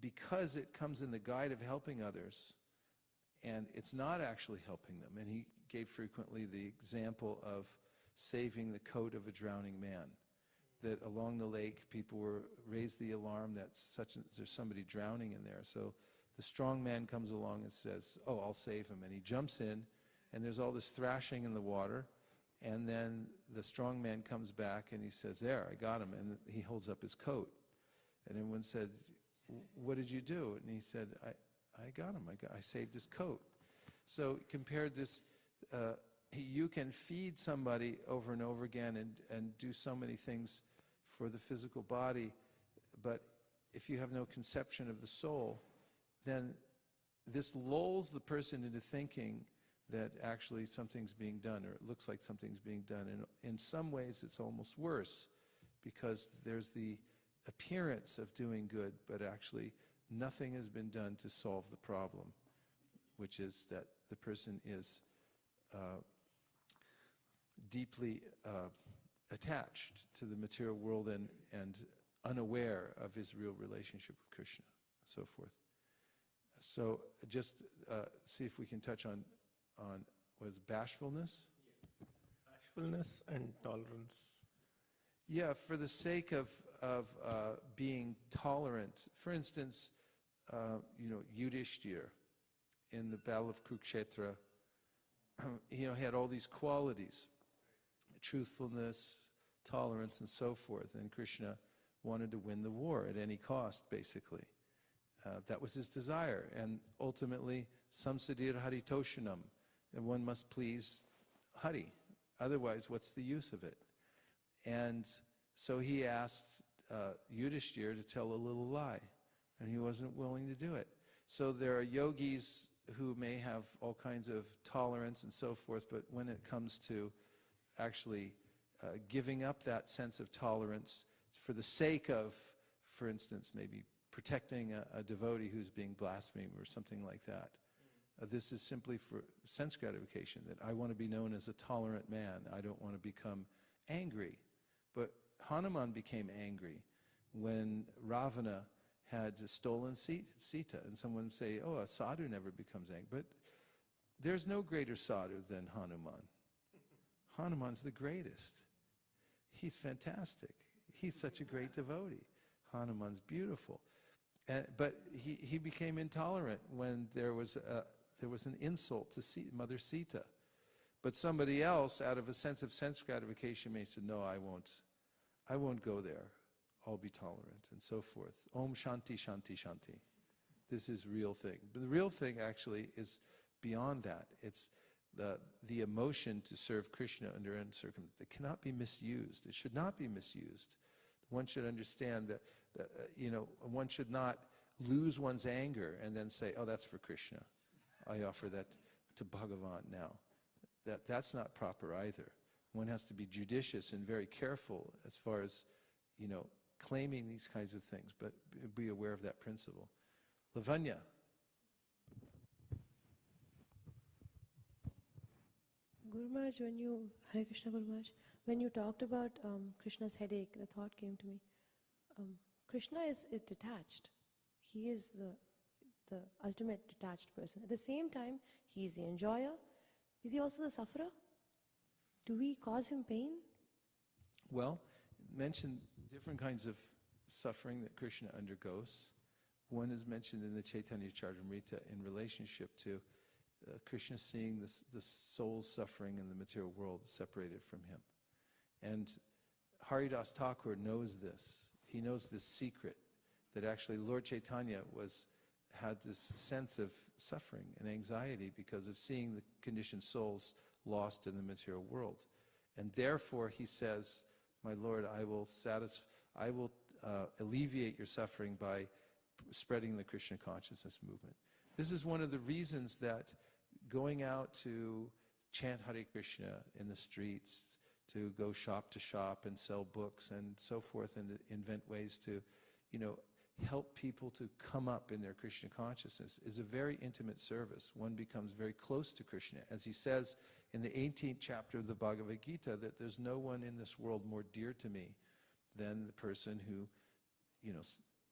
because it comes in the guise of helping others, and it's not actually helping them, and he gave frequently the example of saving the coat of a drowning man, that along the lake people raised the alarm that there's somebody drowning in there. So the strong man comes along and says, oh, I'll save him. And he jumps in, and there's all this thrashing in the water. And then the strong man comes back and he says, there, I got him. And he holds up his coat. And everyone said, what did you do? And he said, I got him. I saved his coat. So compare this, you can feed somebody over and over again and do so many things for the physical body, but if you have no conception of the soul, then this lulls the person into thinking that actually something's being done, or it looks like something's being done. And in some ways it's almost worse, because there's the appearance of doing good, but actually nothing has been done to solve the problem, which is that the person is deeply attached to the material world and unaware of his real relationship with Krishna, and so forth. So just see if we can touch on was bashfulness? Bashfulness and tolerance. Yeah, for the sake of being tolerant. For instance, Yudhishthira in the Battle of Kurukshetra, he had all these qualities, truthfulness, tolerance, and so forth. And Krishna wanted to win the war at any cost, basically. That was his desire. And ultimately, samsadir haritoshanam, and one must please Hari. Otherwise, what's the use of it? And so he asked Yudhishthira to tell a little lie, and he wasn't willing to do it. So there are yogis who may have all kinds of tolerance and so forth, but when it comes to actually giving up that sense of tolerance for the sake of, for instance, maybe protecting a devotee who's being blasphemed or something like that. This is simply for sense gratification, that I want to be known as a tolerant man. I don't want to become angry. But Hanuman became angry when Ravana had stolen Sita. And someone would say, oh, a sadhu never becomes angry. But there's no greater sadhu than Hanuman. Hanuman's the greatest. He's fantastic. He's such a great devotee. Hanuman's beautiful. But he became intolerant when there was an insult to Mother Sita. But somebody else, out of a sense of sense gratification, may say, no, I won't go there. I'll be tolerant, and so forth. Om Shanti, Shanti, Shanti. This is real thing. But the real thing actually is beyond that. It's the emotion to serve Krishna under any circumstance. It cannot be misused. It should not be misused. One should understand that one should not lose one's anger and then say, oh, that's for Krishna. I offer that to Bhagavan now. That's not proper either. One has to be judicious and very careful as far as, claiming these kinds of things, but be aware of that principle. Lavanya. Guru Maharaj, Hare Krishna Guru Maharaj, when you talked about Krishna's headache, the thought came to me. Krishna is detached. He is the ultimate detached person. At the same time, he is the enjoyer. Is he also the sufferer? Do we cause him pain? Well, mention different kinds of suffering that Krishna undergoes. One is mentioned in the Chaitanya Charitamrita in relationship to Krishna seeing the soul's suffering in the material world separated from him. And Haridas Thakur knows this. He knows this secret, that actually Lord Chaitanya had this sense of suffering and anxiety because of seeing the conditioned souls lost in the material world. And therefore he says, my Lord, I will alleviate your suffering by spreading the Krishna consciousness movement. This is one of the reasons that going out to chant Hare Krishna in the streets, to go shop to shop and sell books and so forth, and invent ways to, help people to come up in their Krishna consciousness is a very intimate service. One becomes very close to Krishna. As he says in the 18th chapter of the Bhagavad Gita, that there's no one in this world more dear to me than the person who,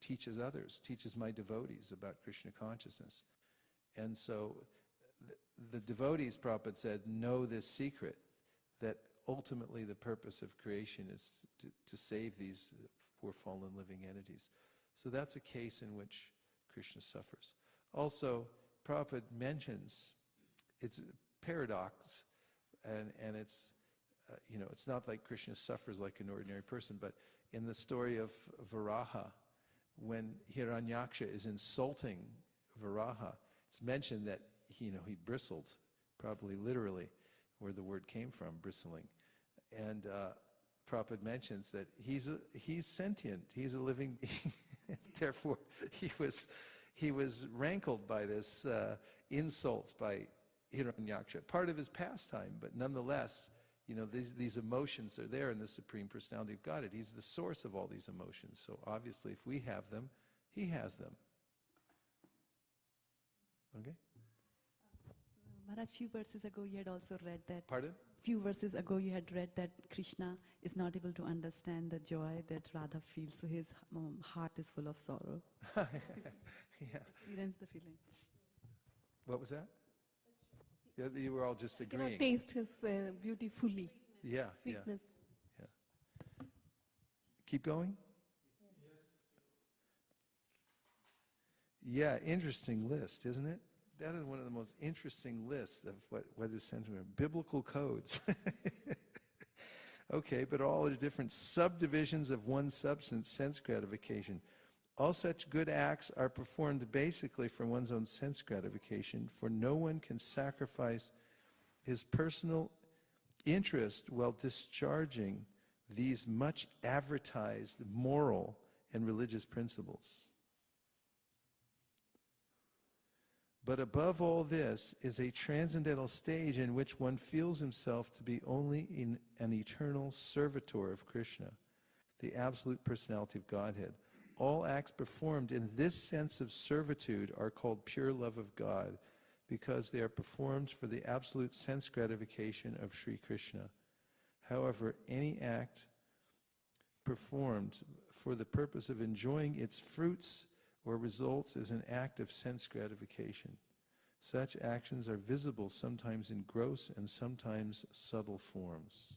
teaches others, teaches my devotees about Krishna consciousness. And so the devotees, Prabhupada said, know this secret, that ultimately the purpose of creation is to save these poor fallen living entities. So that's a case in which Krishna suffers. Also, Prabhupada mentions, it's a paradox, and it's, it's not like Krishna suffers like an ordinary person, but in the story of Varaha, when Hiranyaksha is insulting Varaha, it's mentioned that he bristled, probably literally, where the word came from, bristling. And Prabhupada mentions that he's sentient, he's a living being. Therefore, he was rankled by this insults by Hiranyaksha, part of his pastime, but nonetheless, these emotions are there in the Supreme Personality of Godhead. He's the source of all these emotions. So obviously, if we have them, he has them. Okay? Maharaj, few verses ago you had also read that. Pardon? Few verses ago you had read that Krishna is not able to understand the joy that Radha feels, so his heart is full of sorrow. Yeah. Experience the feeling. What was that? Yeah, you were all just Cannot agreeing. taste his beauty fully, Yeah, sweetness. yeah. Keep going? Yeah, interesting list, isn't it? That is one of the most interesting lists of what is sentiment. Biblical codes. Okay, but all are different subdivisions of one substance, sense gratification. All such good acts are performed basically for one's own sense gratification, for no one can sacrifice his personal interest while discharging these much advertised moral and religious principles. But above all this is a transcendental stage in which one feels himself to be only in an eternal servitor of Krishna, the absolute personality of Godhead. All acts performed in this sense of servitude are called pure love of God, because they are performed for the absolute sense gratification of Sri Krishna. However, any act performed for the purpose of enjoying its fruits or results is an act of sense gratification. Such actions are visible sometimes in gross and sometimes subtle forms.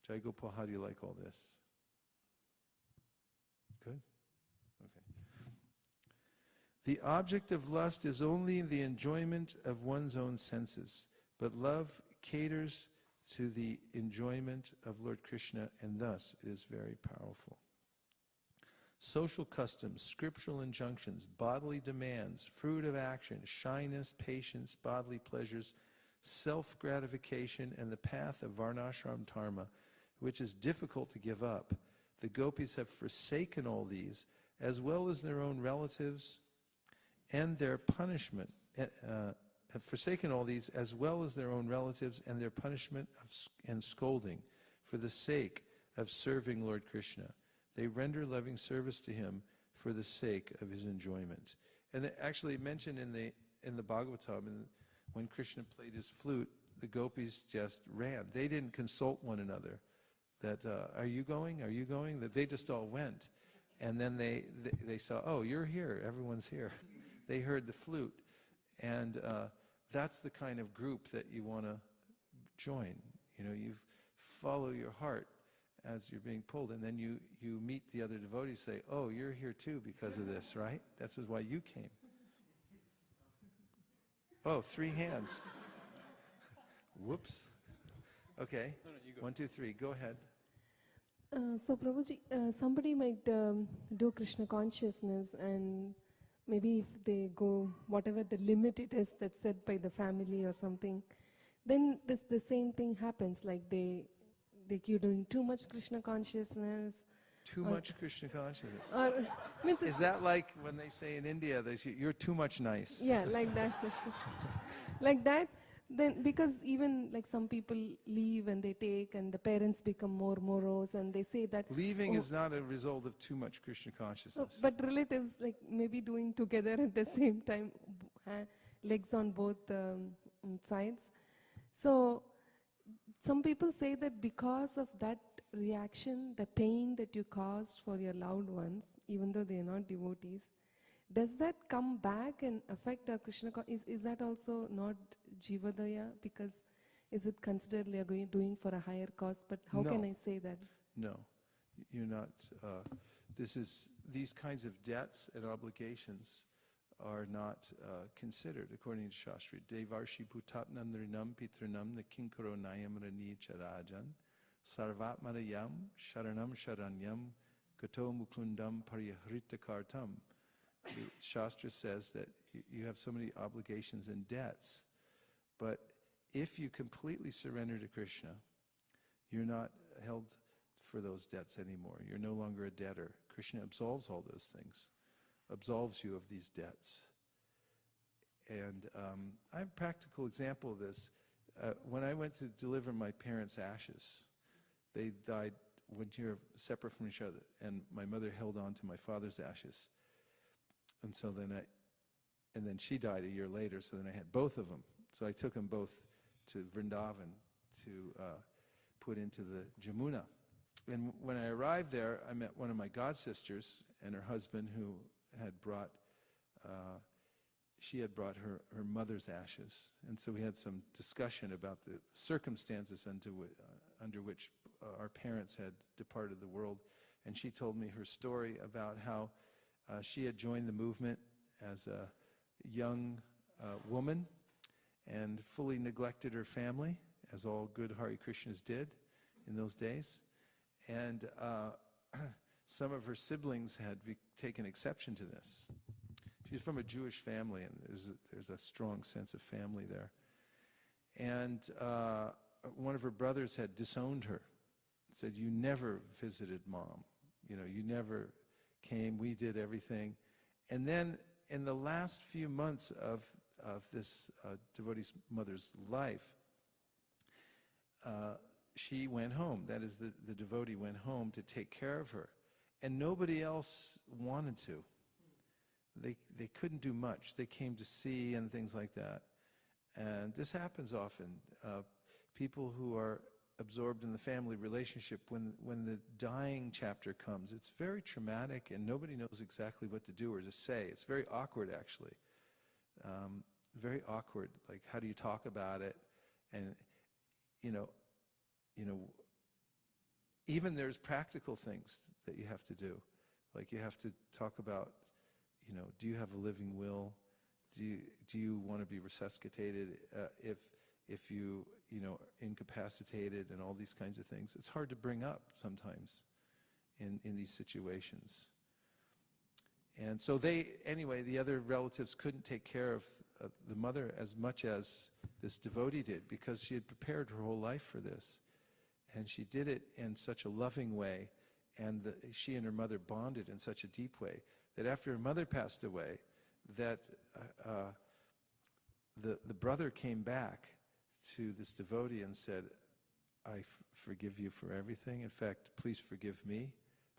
Jai Gopal, how do you like all this? Good? Okay. The object of lust is only the enjoyment of one's own senses, but love caters to the enjoyment of Lord Krishna, and thus it is very powerful. Social customs, scriptural injunctions, bodily demands, fruit of action, shyness, patience, bodily pleasures, self-gratification, and the path of varnashram dharma, which is difficult to give up. The gopis have forsaken all these, as well as their own relatives and their punishment, have forsaken all these, as well as their own relatives and their punishment and scolding, for the sake of serving Lord Krishna. They render loving service to him for the sake of his enjoyment. And actually mentioned in the Bhagavatam, when Krishna played his flute, the gopis just ran. They didn't consult one another. That, are you going? Are you going? That they just all went. And then they saw, oh, you're here. Everyone's here. They heard the flute. And that's the kind of group that you want to join. You follow your heart as you're being pulled, and then you meet the other devotees, say, oh, you're here too because of this, right? This is why you came. Oh, 3 hands. Whoops. Okay. 1, 2, 3. Go ahead. So Prabhuji, somebody might do Krishna consciousness, and maybe if they go whatever the limit it is that's set by the family or something, then the same thing happens, like you're doing too much Krishna consciousness. Too much Krishna consciousness. Or means Is that like when they say in India, they say, you're too much nice? Yeah, like that. Like that. Then, because even like some people leave and they take, and the parents become more morose, and they say that Leaving is not a result of too much Krishna consciousness. but relatives like maybe doing together at the same time, legs on both sides. So some people say that because of that reaction, the pain that you caused for your loved ones, even though they are not devotees, does that come back and affect our Krishna? Is that also not Jivadaya? Because is it considered we are doing for a higher cause? But how can I say that? No, you're not. These kinds of debts and obligations are not considered according to Shastri. Devarshi bhutatnam nrinam pitrinam nakinkaro nayam rani charajan sarvatmarayam sharanam sharanyam gato mukundam paryahritakartam the Shastra says that you have so many obligations and debts, but if you completely surrender to Krishna, you're not held for those debts anymore. You're no longer a debtor. Krishna absolves all those things, absolves you of these debts. And I have a practical example of this. When I went to deliver my parents' ashes, they died when you're separate from each other, and my mother held on to my father's ashes. And so then she died a year later, so then I had both of them. So I took them both to Vrindavan to put into the Jamuna. And when I arrived there, I met one of my god sisters and her husband, who had brought, she had brought her mother's ashes. And so we had some discussion about the circumstances under which our parents had departed the world. And she told me her story about how she had joined the movement as a young woman and fully neglected her family, as all good Hare Krishnas did in those days. And some of her siblings had taken exception to this. She's from a Jewish family, and there's a strong sense of family there. And one of her brothers had disowned her, said, "You never visited Mom. You know, you never came. We did everything." And then in the last few months of this devotee's mother's life, she went home. That is, the devotee went home to take care of her. And nobody else wanted to. They couldn't do much. They came to see and things like that. And this happens often. People who are absorbed in the family relationship, when the dying chapter comes, it's very traumatic and nobody knows exactly what to do or to say. It's very awkward, actually. Very awkward. Like, how do you talk about it? And, you know, even there's practical things that you have to do. Like, you have to talk about, do you have a living will? Do you want to be resuscitated if you incapacitated, and all these kinds of things? It's hard to bring up sometimes in these situations. And so the other relatives couldn't take care of the mother as much as this devotee did, because she had prepared her whole life for this. And she did it in such a loving way, and she and her mother bonded in such a deep way, that after her mother passed away, that the brother came back to this devotee and said, "I forgive you for everything. In fact, please forgive me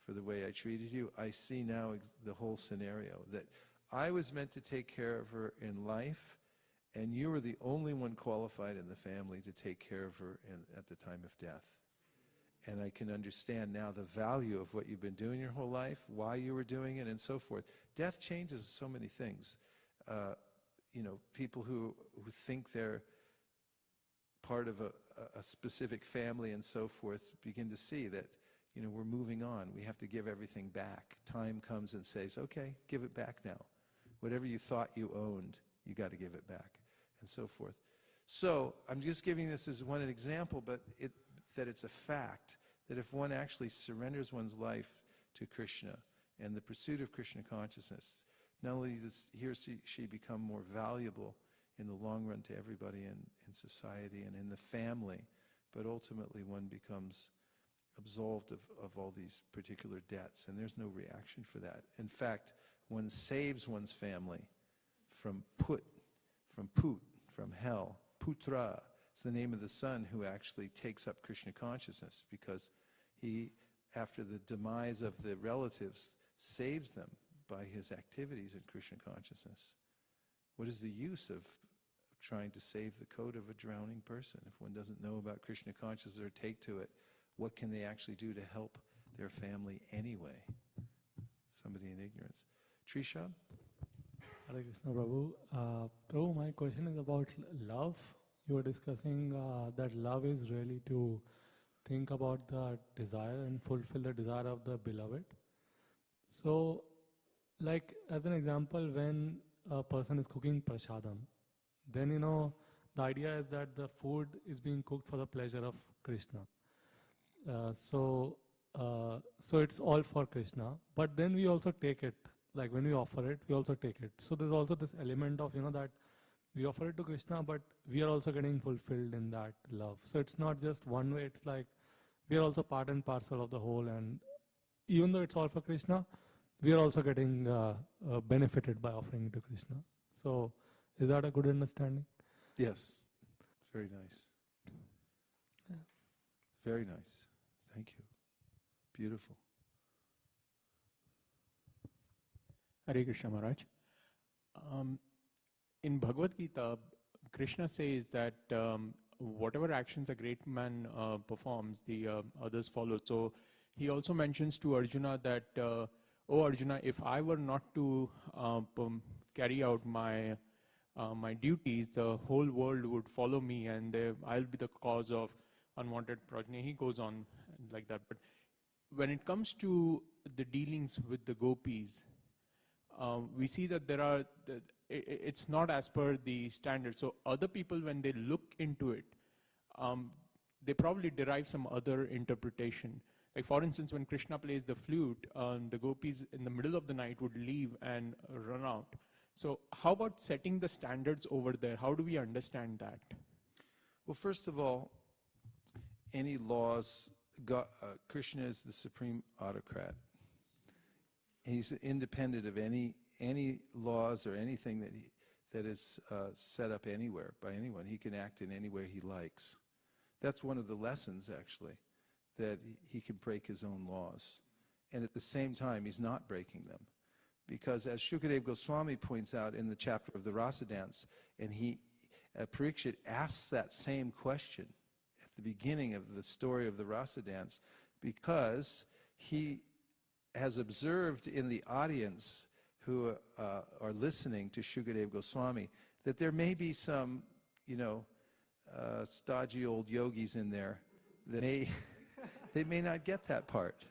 for the way I treated you. I see now the whole scenario, that I was meant to take care of her in life, and you were the only one qualified in the family to take care of her at the time of death. And I can understand now the value of what you've been doing your whole life, why you were doing it, and so forth." Death changes so many things. People who think they're part of a specific family and so forth begin to see that, we're moving on. We have to give everything back. Time comes and says, "Okay, give it back now. Whatever you thought you owned, you got to give it back," and so forth. So I'm just giving this as one example, but that it's a fact that if one actually surrenders one's life to Krishna and the pursuit of Krishna consciousness, not only does he or she become more valuable in the long run to everybody in society and in the family, but ultimately one becomes absolved of all these particular debts, and there's no reaction for that. In fact, one saves one's family from put, from hell. Putra is the name of the son who actually takes up Krishna consciousness, because he, after the demise of the relatives, saves them by his activities in Krishna consciousness. What is the use of trying to save the coat of a drowning person if one doesn't know about Krishna consciousness or take to it? What can they actually do to help their family anyway? Somebody in ignorance. Trishab? Hare Krishna, Prabhu. Prabhu, my question is about love. You were discussing that love is really to think about the desire and fulfill the desire of the beloved. So, like as an example, when a person is cooking prasadam, then the idea is that the food is being cooked for the pleasure of Krishna. So it's all for Krishna. But then we also take it like when we offer it, we also take it. So there's also this element of, that we offer it to Krishna, but we are also getting fulfilled in that love. So it's not just one way, it's like we are also part and parcel of the whole, and even though it's all for Krishna, we are also getting benefited by offering it to Krishna. So is that a good understanding? Yes. Very nice. Yeah. Very nice. Thank you. Beautiful. Hare Krishna Maharaj. In Bhagavad Gita, Krishna says that whatever actions a great man performs, the others follow. So he also mentions to Arjuna that, oh Arjuna, if I were not to carry out my my duties, the whole world would follow me, and I'll be the cause of unwanted progeny. He goes on like that. But when it comes to the dealings with the gopis, we see that there are, it's not as per the standard. So other people, when they look into it, they probably derive some other interpretation. Like for instance, when Krishna plays the flute, the gopis in the middle of the night would leave and run out. So how about setting the standards over there? How do we understand that? Well, first of all, any laws, Krishna is the supreme autocrat. He's independent of any laws or anything that is set up anywhere by anyone. He can act in any way he likes. That's one of the lessons, actually, that he can break his own laws. And at the same time, he's not breaking them. Because as Shukadeva Goswami points out in the chapter of the Rasa Dance, and Parikshit asks that same question at the beginning of the story of the Rasa Dance, because he has observed in the audience who are listening to Shukadeva Goswami that there may be some, stodgy old yogis in there that they may not get that part.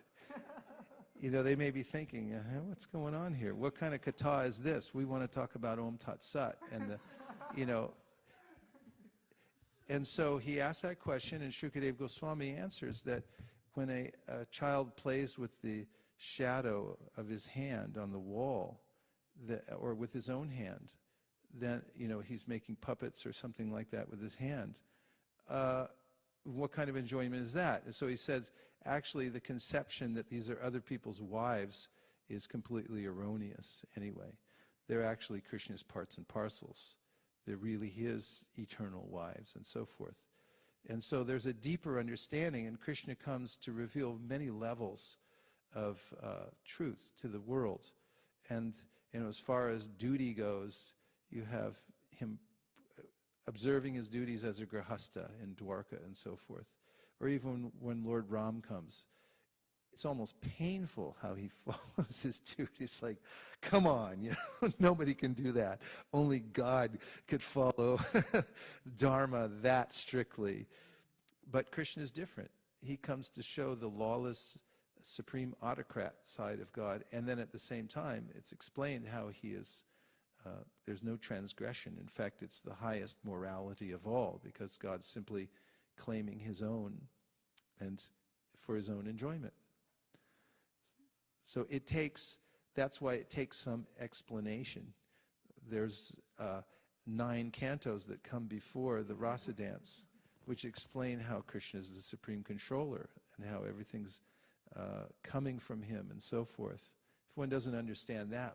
They may be thinking, what's going on here? What kind of kata is this? We want to talk about Om Tat Sat. And, and so he asks that question, and Shukadeva Goswami answers that when a child plays with the shadow of his hand on the wall, or with his own hand, then, he's making puppets or something like that with his hand. What kind of enjoyment is that? And so he says, actually, the conception that these are other people's wives is completely erroneous anyway. They're actually Krishna's parts and parcels. They're really his eternal wives and so forth. And so there's a deeper understanding, and Krishna comes to reveal many levels of truth to the world. And as far as duty goes, you have him observing his duties as a grahasta in Dwarka and so forth. Or even when Lord Ram comes, it's almost painful how he follows his duties. Like, come on, nobody can do that. Only God could follow Dharma that strictly. But Krishna is different. He comes to show the lawless, supreme autocrat side of God, and then at the same time, it's explained how he is. There's no transgression. In fact, it's the highest morality of all, because God's simply claiming his own and for his own enjoyment. So that's why it takes some explanation. There's 9 cantos that come before the Rasa Dance, which explain how Krishna is the supreme controller and how everything's coming from him and so forth. If one doesn't understand that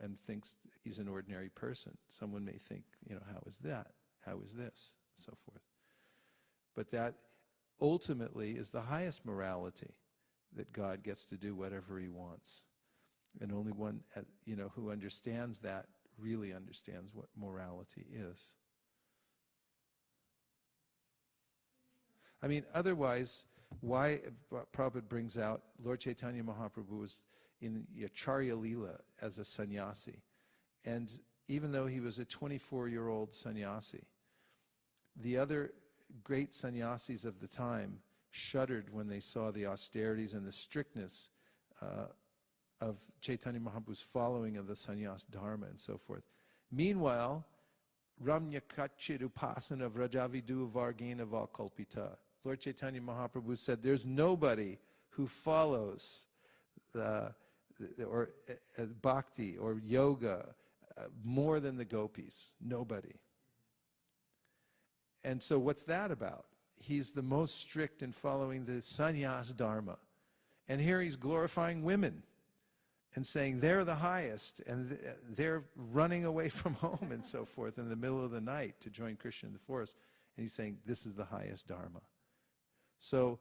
and thinks he's an ordinary person, someone may think, how is that? How is this? And so forth. But that ultimately is the highest morality, that God gets to do whatever he wants. And only one, who understands that really understands what morality is. I mean, otherwise, why Prabhupada brings out Lord Chaitanya Mahaprabhu was in Acharya Leela as a sannyasi. And even though he was a 24-year-old sannyasi, the other great sannyasis of the time shuddered when they saw the austerities and the strictness of Chaitanya Mahaprabhu's following of the sannyas dharma and so forth. Meanwhile, Ramya Kachit Upasana Vrajavidu Vargena Valkalpita. Lord Chaitanya Mahaprabhu said, there's nobody who follows or bhakti or yoga more than the gopis? Nobody. And so what's that about? He's the most strict in following the sannyas dharma. And here he's glorifying women and saying they're the highest, and they're running away from home and so forth in the middle of the night to join Krishna in the forest. And he's saying this is the highest dharma. So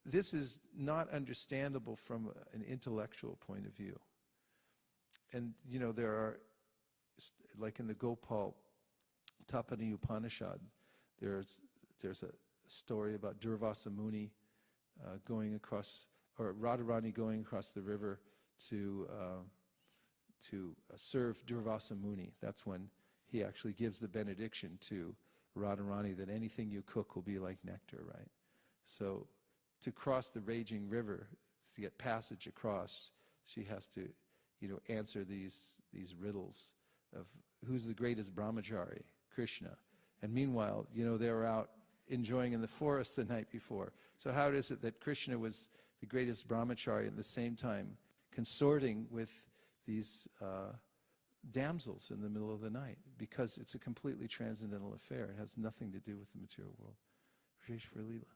this is not understandable from an intellectual point of view. And, you know, there are, like in the Gopal Tapani Upanishad, there's a story about Durvasa Muni going across, or Radharani going across the river to serve Durvasa Muni. That's when he actually gives the benediction to Radharani that anything you cook will be like nectar, right? So to cross the raging river, to get passage across, she has to, you know, answer these riddles of who's the greatest brahmachari, Krishna. And meanwhile, you know, they were out enjoying in the forest the night before. So how is it that Krishna was the greatest brahmachari at the same time consorting with these damsels in the middle of the night? Because it's a completely transcendental affair. It has nothing to do with the material world. Visheshwar Leela.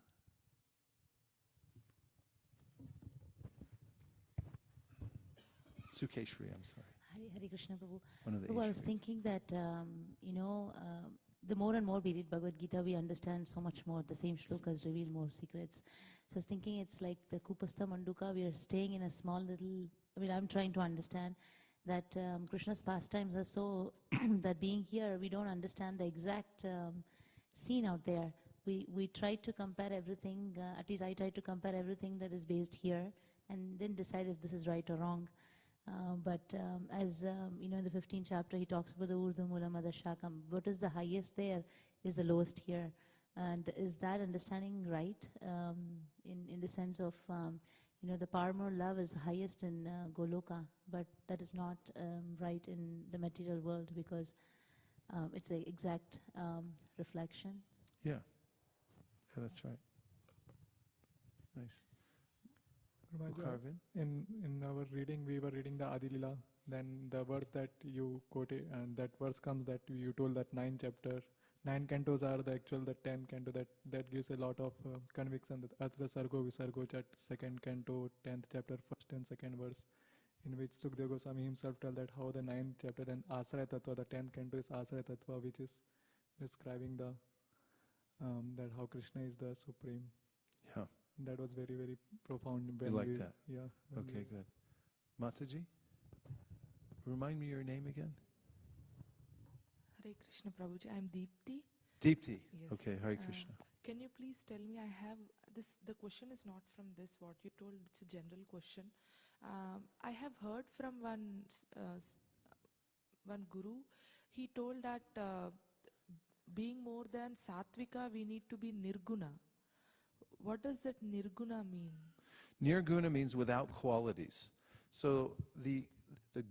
Sukeshwari, I'm sorry. Hare Krishna, Prabhu. One of the Prabhu, I was Ishwari. thinking that, the more and more we read Bhagavad Gita, we understand so much more. The same shlokas reveal more secrets. So I was thinking it's like the Kupastha Manduka. We are staying in a small little, I'm trying to understand that Krishna's pastimes are so that being here, we don't understand the exact scene out there. We try to compare everything, at least I try to compare everything that is based here and then decide if this is right or wrong. But as in the 15th chapter, he talks about the Urdu Mula Madashakam. What is the highest there is the lowest here. And is that understanding right in the sense of, the Paramore love is the highest in Goloka, but that is not right in the material world because it's an exact reflection? Yeah, that's right. Nice. Karvin? In our reading, we were reading the Adilila. Then the verse that you quoted, and that verse comes that you told that 9 cantos are the 10th canto. That gives a lot of conviction. That Atra Sargo Visargo Chat, 2nd canto, 10th chapter, 1st and 2nd verse, in which Sukadeva Goswami himself tells that how the 9th chapter, then Asraya Tattva, the 10th canto is Asraya Tattva, which is describing the that how Krishna is the supreme. Yeah. That was very, very profound. You like that? Yeah. Okay, good. Mataji, remind me your name again. Hare Krishna, Prabhuji. I'm Deepti. Deepti. Yes. Okay, Hare Krishna. Can you please tell me, I have this, the question is not from this, what you told, it's a general question. I have heard from one guru, he told that being more than Satvika, we need to be Nirguna. What does that Nirguna mean? Nirguna means without qualities. So the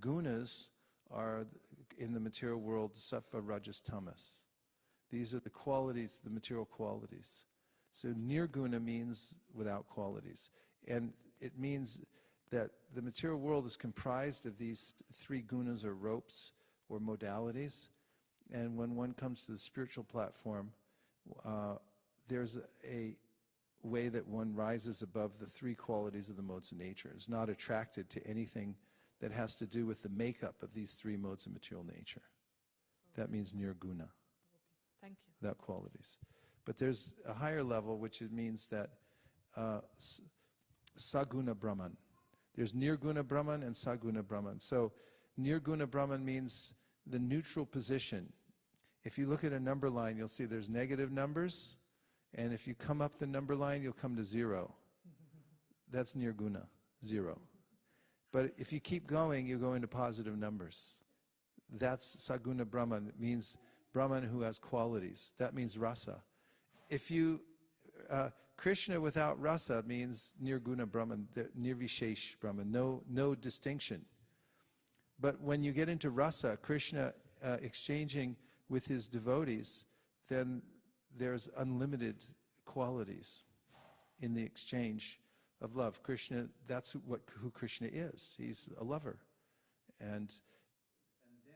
gunas are, in the material world, sattva, rajas, tamas. These are the qualities, the material qualities. So nirguna means without qualities. And it means that the material world is comprised of these 3 gunas or ropes or modalities. And when one comes to the spiritual platform, there's a way that one rises above the 3 qualities of the modes of nature, is not attracted to anything that has to do with the makeup of these 3 modes of material nature. That means nirguna. Thank you. Without qualities. But there's a higher level, which it means that saguna Brahman. There's nirguna Brahman and saguna Brahman. So nirguna Brahman means the neutral position. If you look at a number line, you'll see there's negative numbers, and if you come up the number line, you'll come to 0. That's nirguna, 0. But if you keep going, you go into positive numbers. That's saguna Brahman. It means Brahman who has qualities. That means rasa. If you, Krishna without rasa means nirguna Brahman, nirvishesh Brahman, no distinction. But when you get into rasa, Krishna exchanging with his devotees, then there's unlimited qualities in the exchange of love. Krishna, that's who Krishna is. He's a lover. And then you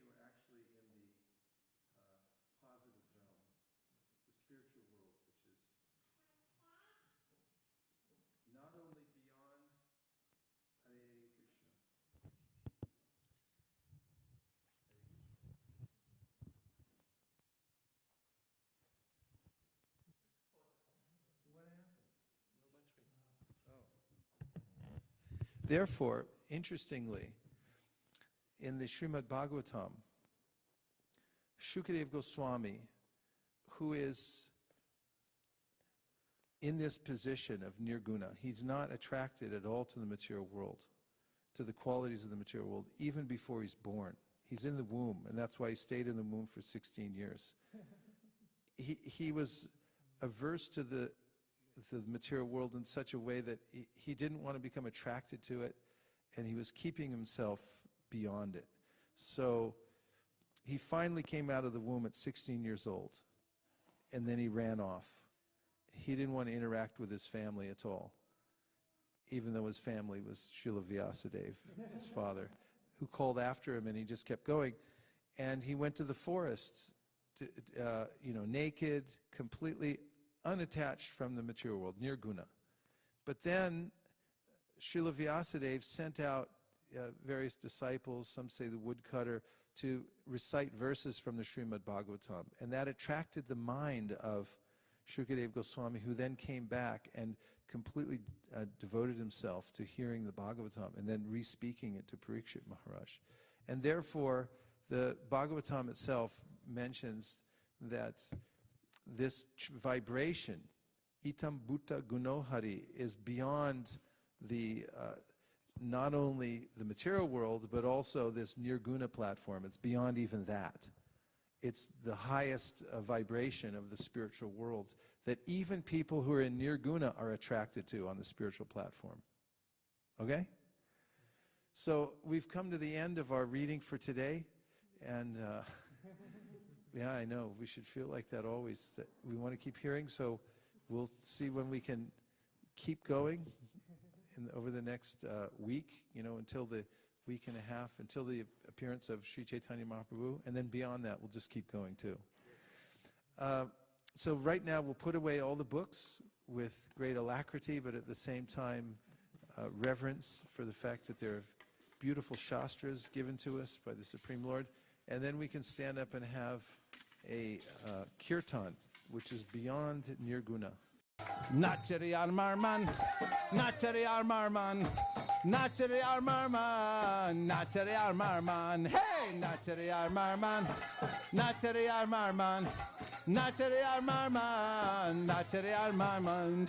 are actually in the positive realm, the spiritual world, which is not only beyond Hare Krishna. What happened? Therefore, interestingly, in the Srimad Bhagavatam, Shukadeva Goswami, who is in this position of nirguna, he's not attracted at all to the material world, to the qualities of the material world, even before he's born. He's in the womb, and that's why he stayed in the womb for 16 years. He was averse to the material world in such a way that he didn't want to become attracted to it, and he was keeping himself beyond it. So he finally came out of the womb at 16 years old, and then he ran off. He didn't want to interact with his family at all, even though his family was Srila Vyasadeva, his father, who called after him, and he just kept going. And he went to the forest, naked, completely unattached from the material world, nirguna. But then Srila Vyasadeva sent out various disciples, some say the woodcutter, to recite verses from the Srimad Bhagavatam. And that attracted the mind of Shukadeva Goswami, who then came back and completely devoted himself to hearing the Bhagavatam and then re-speaking it to Parikshit Maharaj. And therefore, the Bhagavatam itself mentions that this vibration, itam bhuta gunohari, is beyond the not only the material world, but also this nirguna platform. It's beyond even that. It's the highest vibration of the spiritual world that even people who are in nirguna are attracted to on the spiritual platform. Okay? So we've come to the end of our reading for today, and yeah, I know, we should feel like that always, that we want to keep hearing, so we'll see when we can keep going over the next week, until the week and a half, until the appearance of Sri Chaitanya Mahaprabhu, and then beyond that, we'll just keep going too. So right now, we'll put away all the books with great alacrity, but at the same time, reverence for the fact that they're beautiful shastras given to us by the Supreme Lord, and then we can stand up and have a kirtan, which is beyond nirguna. Nachari Armarman, Nachari Armarman, Nachari Armarman, Nachari Armarman, hey, Nachari Armarman, Nachari Armarman, Nachari Armarman, Nachari Armarman.